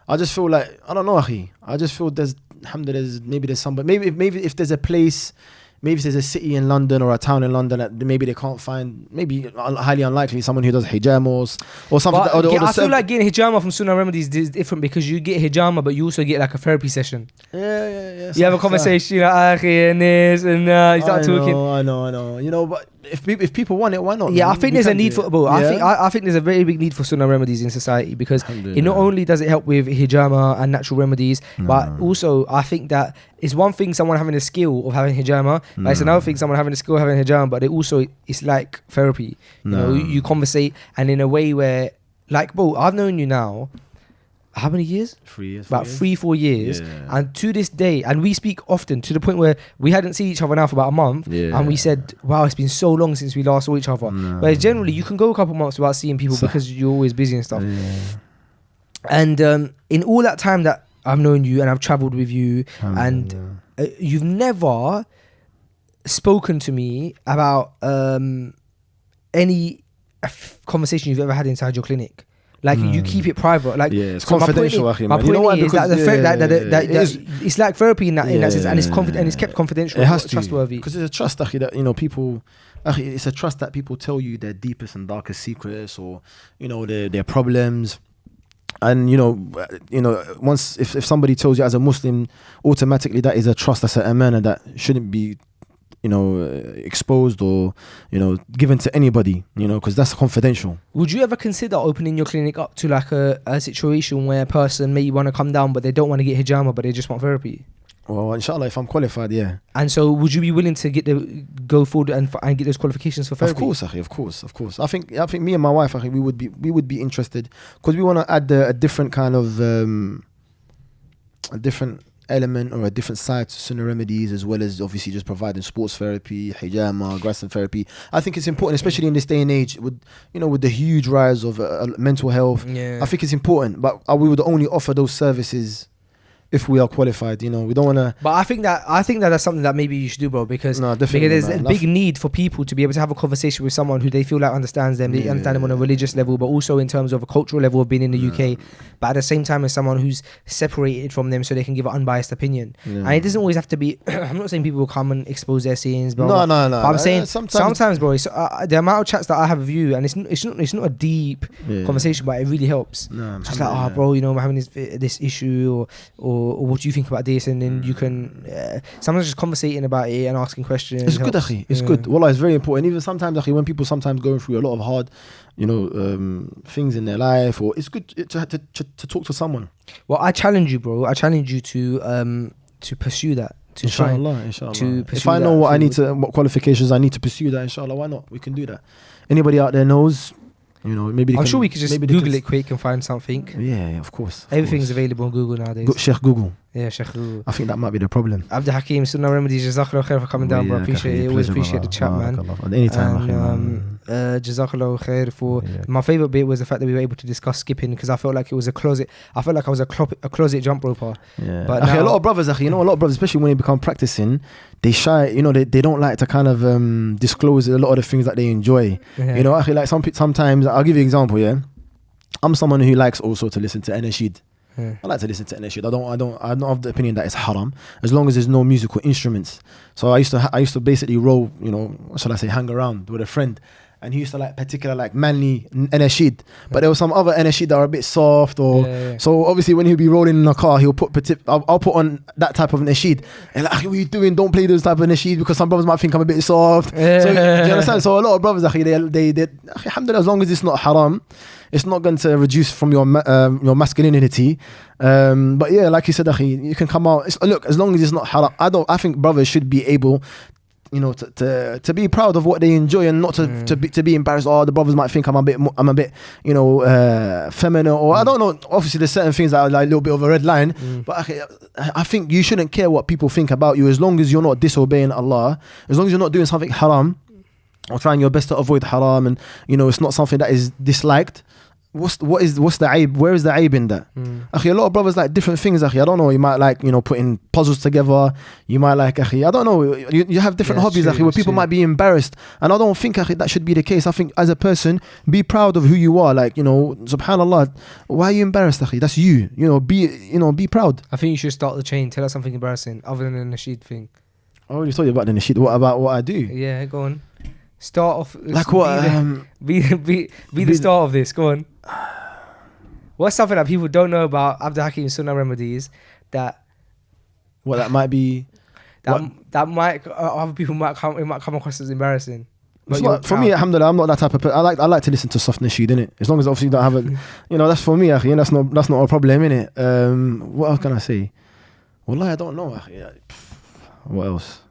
I just feel like, I don't know, akhi. I just feel there's, alhamdulillah, maybe there's somebody, maybe if there's a place, maybe if there's a city in London or a town in London that maybe they can't find, maybe highly unlikely, someone who does hijama or something. But, or I feel like getting hijama from Sunnah Remedies is different because you get hijama, but you also get like a therapy session. Yeah. You have a conversation, and this, and you start talking. I know. You know, but if people want it, why not? Yeah, man? I think We there's a can need do for. it. Well, Yeah? I think there's a very big need for Sunnah Remedies in society because it not Alhamdulillah. only does it help with hijama and natural remedies, but also I think that it's one thing someone having a skill of having hijama, but it's another thing someone having a skill of having hijama, but it also it's like therapy. You know, you conversate and in a way where, like, bro, I've known you now. How many years? 3 years. About 3-4 years. Yeah. And to this day, and we speak often to the point where we hadn't seen each other now for about a month. Yeah. And we said, wow, it's been so long since we last saw each other. Whereas generally, you can go a couple months without seeing people because you're always busy and stuff. Yeah. And in all that time that I've known you and I've traveled with you, and you've never spoken to me about any conversation you've ever had inside your clinic. Like you keep it private. Like Yeah, it's so my point confidential, is- akhi, My man. You know point why? is that the Because- fact that it is- it's like therapy in that sense, and it's kept confidential. It has it's to, trustworthy. because it's a trust, akhi, that, you know, people, akhi, it's a trust that people tell you their deepest and darkest secrets, or, you know, their problems. And you know, once if somebody tells you as a Muslim, automatically that is a trust, that's an amana that shouldn't be, you know, exposed or, you know, given to anybody, you know, because that's confidential. Would you ever consider opening your clinic up to like a situation where a person may want to come down but they don't want to get hijama but they just want therapy? Well, inshallah, if I'm qualified, yeah. And so would you be willing to go forward and get those qualifications for therapy? Of course, akhi, of course. I think me and my wife, akhi, we would be interested, because we want to add a different kind of a different element or a different side to Sunnah Remedies, as well as obviously just providing sports therapy, hijama, grassland therapy. I think it's important, especially in this day and age, with the huge rise of mental health. Yeah. I think it's important, but we would only offer those services if we are qualified. You know, we don't want to. But I think that that's something that maybe you should do, bro, because No, definitely, there's man. a big need for people to be able to have a conversation with someone who they feel like understands them. They understand them on a religious level, but also in terms of a cultural level of being in the UK. But at the same time, as someone who's separated from them, so they can give an unbiased opinion. And it doesn't always have to be. I'm not saying people will come and expose their sins, bro. No. But I'm saying Sometimes- sometimes, bro, it's, the amount of chats that I have with you, and it's not a deep conversation, but it really helps. No, Just like, oh, bro, you know, I'm having this issue, or what do you think about this? And then you can sometimes just conversating about it and asking questions. It's good, helps. akhi. It's good. Wallah, it's very important. Even sometimes, akhi, when people sometimes going through a lot of hard, you know, things in their life, or it's good to talk to someone. Well, I challenge you, bro. I challenge you to pursue that. To try and- Inshallah. to pursue If I know that what I need forward. what qualifications I need to pursue that, inshallah, why not? We can do that. Anybody out there knows, you know, maybe they I'm can, sure we could just maybe they Google can- it quick and find something. Yeah, of course. Everything's available on Google nowadays. Sheikh Google. Yeah, Sheikh Google. I think that might be the problem. Abdul Hakim, Sunnah Remedies, Jazakallah khair for coming down, bro. Appreciate it. Always appreciate the chat, man. Anytime, akhi, And man. Jazakallah khair for Yeah. my favorite bit was the fact that we were able to discuss skipping, because I felt like it was a closet. I felt like I was a closet jump roper. Yeah. But Akhi, a now- lot of brothers, akhi, a lot of brothers, especially when they become practicing, they shy, you know, they don't like to kind of disclose a lot of the things that they enjoy. Yeah. You know, akhi, like sometimes, I'll give you an example, yeah. I'm someone who likes also to listen to Anashid. Yeah. I like to listen to Anashid. I'm not of the opinion that it's haram, as long as there's no musical instruments. So I used to basically roll, you know, what shall I say, hang around with a friend, and he used to like particular like manly anashid, but there was some other anashid that are a bit soft or so obviously when he'll be rolling in a car he'll put I'll put on that type of anashid and like, what are you doing, don't play those type of anashid because some brothers might think I'm a bit soft. So do you understand? So a lot of brothers they alhamdulillah, as long as it's not haram, it's not going to reduce from your masculinity. But yeah, like you said, you can come out. Look, as long as it's not haram, I think brothers should be able, you know, to be proud of what they enjoy and not to be embarrassed. Oh, the brothers might think I'm a bit, you know, feminine or I don't know. Obviously, there's certain things that are like a little bit of a red line. But I think you shouldn't care what people think about you as long as you're not disobeying Allah, as long as you're not doing something haram or trying your best to avoid haram, and you know it's not something that is disliked. What's the aib? Where is the aib in that? A lot of brothers like different things. I don't know. You might like, you know, putting puzzles together. You might like, I don't know. You have different hobbies, where people might be embarrassed, and I don't think that should be the case. I think as a person, be proud of who you are. Like, you know, subhanallah. Why are you embarrassed? That's you. You know, be proud. I think you should start the chain. Tell us something embarrassing other than the nasheed thing. I already told you about the nasheed. What about what I do? Yeah, go on. Start off. Like what? Be the start of this. Go on. What's something that people don't know about Abdul Hakim's Sunnah Remedies that might be that might other people might come across as embarrassing? For me, alhamdulillah, I'm not that type of person. I like to listen to soft nasheed, innit? As long as obviously you don't have it, you know, that's for me, akhi, and that's not a problem, innit? What else can I say? Wallahi, I don't know, akhi. What else?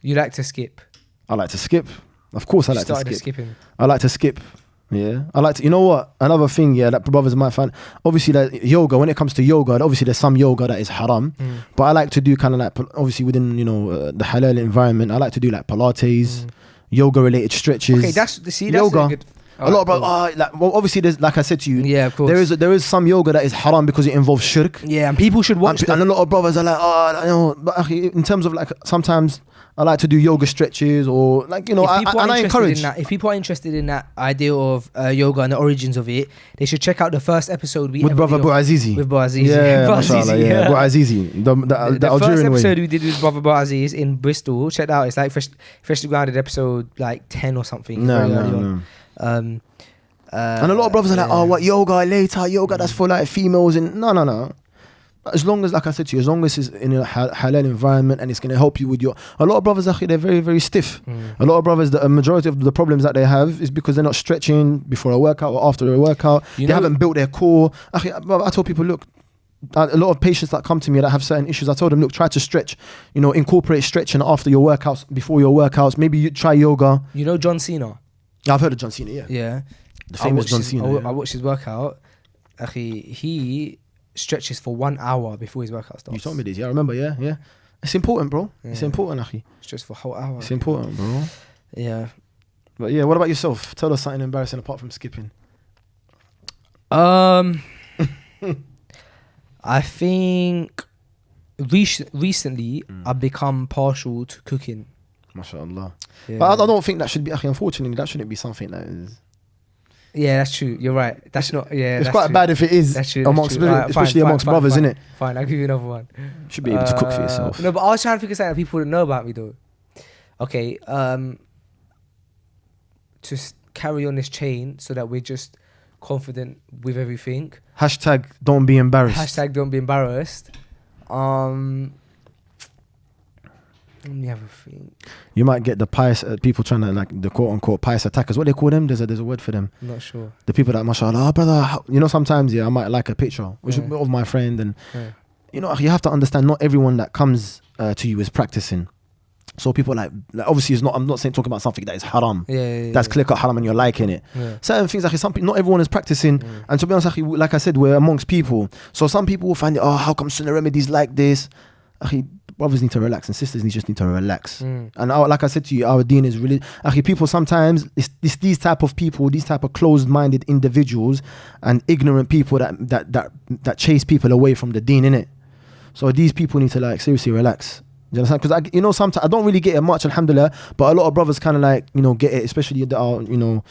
You like to skip? I like to skip. Of course, I like to skip. Skipping. I like to skip. Yeah, I like to. You know what? Another thing, that brothers might find. Obviously, that yoga. When it comes to yoga, obviously there's some yoga that is haram. But I like to do kind of like, obviously within the halal environment. I like to do like Pilates, yoga related stretches. Okay, that's yoga. Good, a lot of brothers. Obviously, there's, like I said to you. Yeah, of course. There is some yoga that is haram because it involves shirk. Yeah, and people should watch. And a lot of brothers are like, you know, but in terms of like sometimes. I like to do yoga stretches or like, you know, and I encourage. If people are interested in that idea of yoga and the origins of it, they should check out the first episode with brother Bouazizi. With Bouazizi. Yeah, mashallah, yeah. Bouazizi. The first episode way. we did with brother Bouazizi in Bristol. Check that out. It's like freshly grounded episode like 10 or something. No. And a lot of brothers are like, oh, what yoga later? Yoga that's for like females and no. As long as, like I said to you, as long as it's in a halal environment and it's going to help you with your... A lot of brothers, they're very, very stiff. A lot of brothers, a majority of the problems that they have is because they're not stretching before a workout or after a workout. They haven't built their core. I tell people, look, a lot of patients that come to me that have certain issues, I told them, look, try to stretch, you know, incorporate stretching after your workouts, before your workouts. Maybe you try yoga. You know John Cena? I've heard of John Cena, yeah. Yeah. The famous John Cena. I watched his workout. He stretches for 1 hour before his workout starts. You told me this, yeah, I remember, yeah. It's important, bro. Yeah. It's important, akhi. Stretch for a whole hour. It's important, bro. Yeah. But yeah, what about yourself? Tell us something embarrassing apart from skipping. I think recently I've become partial to cooking. MashaAllah. Yeah. But I don't think that should be, unfortunately, that shouldn't be something that is... Yeah, that's true. You're right. That's not. Yeah, it's quite true. bad if it is. That's true. Especially amongst brothers, innit? Fine, I'll give you another one. You should be able to cook for yourself. No, but I was trying to figure something that people wouldn't know about me though. Okay, to carry on this chain so that we're just confident with everything. Hashtag don't be embarrassed. Hashtag don't be embarrassed. Let me have a think. You might get the pious people trying to, like, the quote unquote pious attackers. What they call them? There's a word for them. I'm not sure. The people that, mashallah, brother, you know, sometimes I might like a picture which of my friend, and you know, you have to understand not everyone that comes to you is practicing. So people like obviously it's not. I'm not saying talking about something that is haram. That's clear-cut haram and you're liking it. Certain things, like not everyone is practicing. And to be honest, like I said, we're amongst people. So some people will find it. Oh, how come Sunnah Remedies like this? Brothers need to relax and sisters just need to relax. And like I said to you, our deen is really... people sometimes, it's these type of people, these type of closed-minded individuals and ignorant people that chase people away from the deen, innit? So these people need to, like, seriously relax. Do you understand? Because you know, sometimes I don't really get it much, alhamdulillah, but a lot of brothers kind of like, you know, get it, especially that are, you know,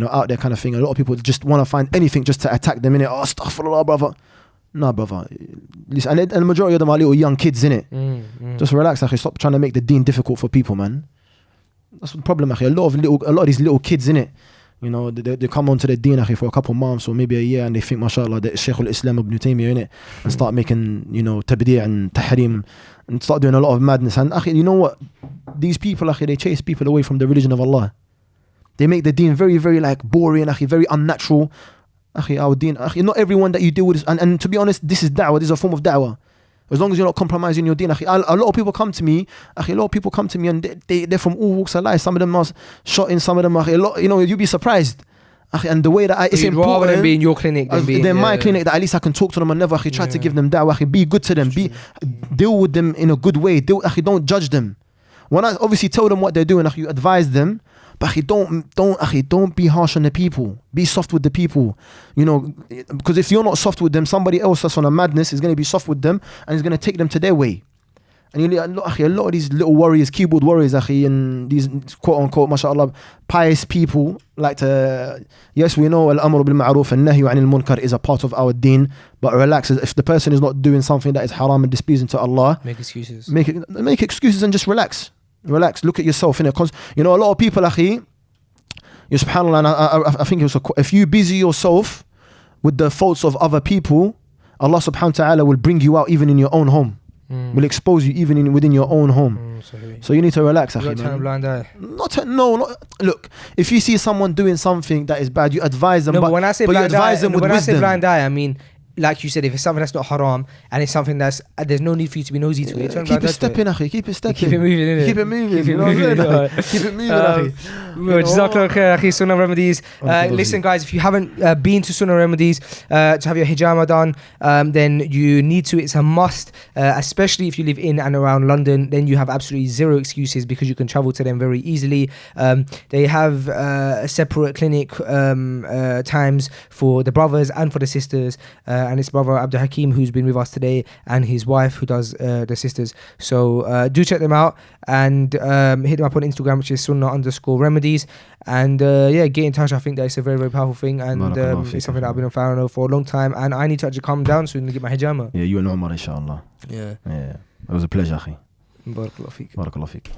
out there kind of thing. A lot of people just want to find anything just to attack them, innit? Oh, astaghfirullah, brother. No, brother. Listen, and the majority of them are little young kids, innit? Just relax, stop trying to make the deen difficult for people, man. That's the problem, akhi. A lot of these little kids, innit? You know, they come onto the deen, akhi, for a couple of months or maybe a year, and they think, mashallah, that Shaykh al-Islam ibn Taymiyyah, innit? And start making, you know, tabdi' and tahrim, and start doing a lot of madness. And akhi, you know what? These people, akhi, they chase people away from the religion of Allah. They make the deen very, very like boring, akhi, very unnatural. Akhi, our deen, akhi, not everyone that you deal with is, and to be honest, this is da'wah, this is a form of da'wah. As long as you're not compromising your deen, akhi. A lot of people come to me, akhi, and they're from all walks of life. Some of them are shot in, some of them are, you know, you'll be surprised. Akhi, and the way that it's important, rather than be in your clinic than my clinic, that at least I can talk to them and never, akhi, try to give them da'wah, akhi, be good to them, deal with them in a good way, akhi, don't judge them. When I obviously tell them what they're doing, akhi, you advise them, but akhi, don't be harsh on the people. Be soft with the people, you know, because if you're not soft with them, somebody else that's on a madness is going to be soft with them and is going to take them to their way. And a lot of these little warriors, keyboard warriors, akhi, and these quote unquote, mashallah, pious people like to, yes, we know al-amru bil ma'ruf and nahyu 'anil munkar is a part of our deen, but relax. If the person is not doing something that is haram and displeasing to Allah, make excuses. Make excuses and just relax. Relax, look at yourself, innit? Because, you know, a lot of people, akhi, subhanAllah, and I think it was if you busy yourself with the faults of other people, Allah subhanahu wa ta'ala will bring you out even in your own home. Will expose you even within your own home. So you need to relax, akhi, man. Blind eye. Look, if you see someone doing something that is bad, you advise them, but when I say blind eye, with wisdom. I say blind eye, I mean, like you said, if it's something that's not haram and it's something that's there's no need for you to be nosy to it. Keep it stepping, akhi. Keep it stepping. Keep it moving, innit? Keep it moving. Keep it moving. Keep it moving, akhi. Jazakallah khair, akhi. Sunnah Remedies. Listen, guys, if you haven't been to Sunnah Remedies to have your hijama done, then you need to. It's a must, especially if you live in and around London. Then you have absolutely zero excuses because you can travel to them very easily. They have separate clinic times for the brothers and for the sisters. And it's brother Abdul Hakim who's been with us today, and his wife who does the sisters. So do check them out and hit them up on Instagram, which is Sunnah_remedies. And get in touch. I think that it's a very, very powerful thing, and it's something that I've been a fan of for a long time. And I need to actually calm down soon and get my hijama. Yeah, you and Omar, inshallah. Yeah. It was a pleasure, akhi. Barakallahu feek. Barakallahu feek.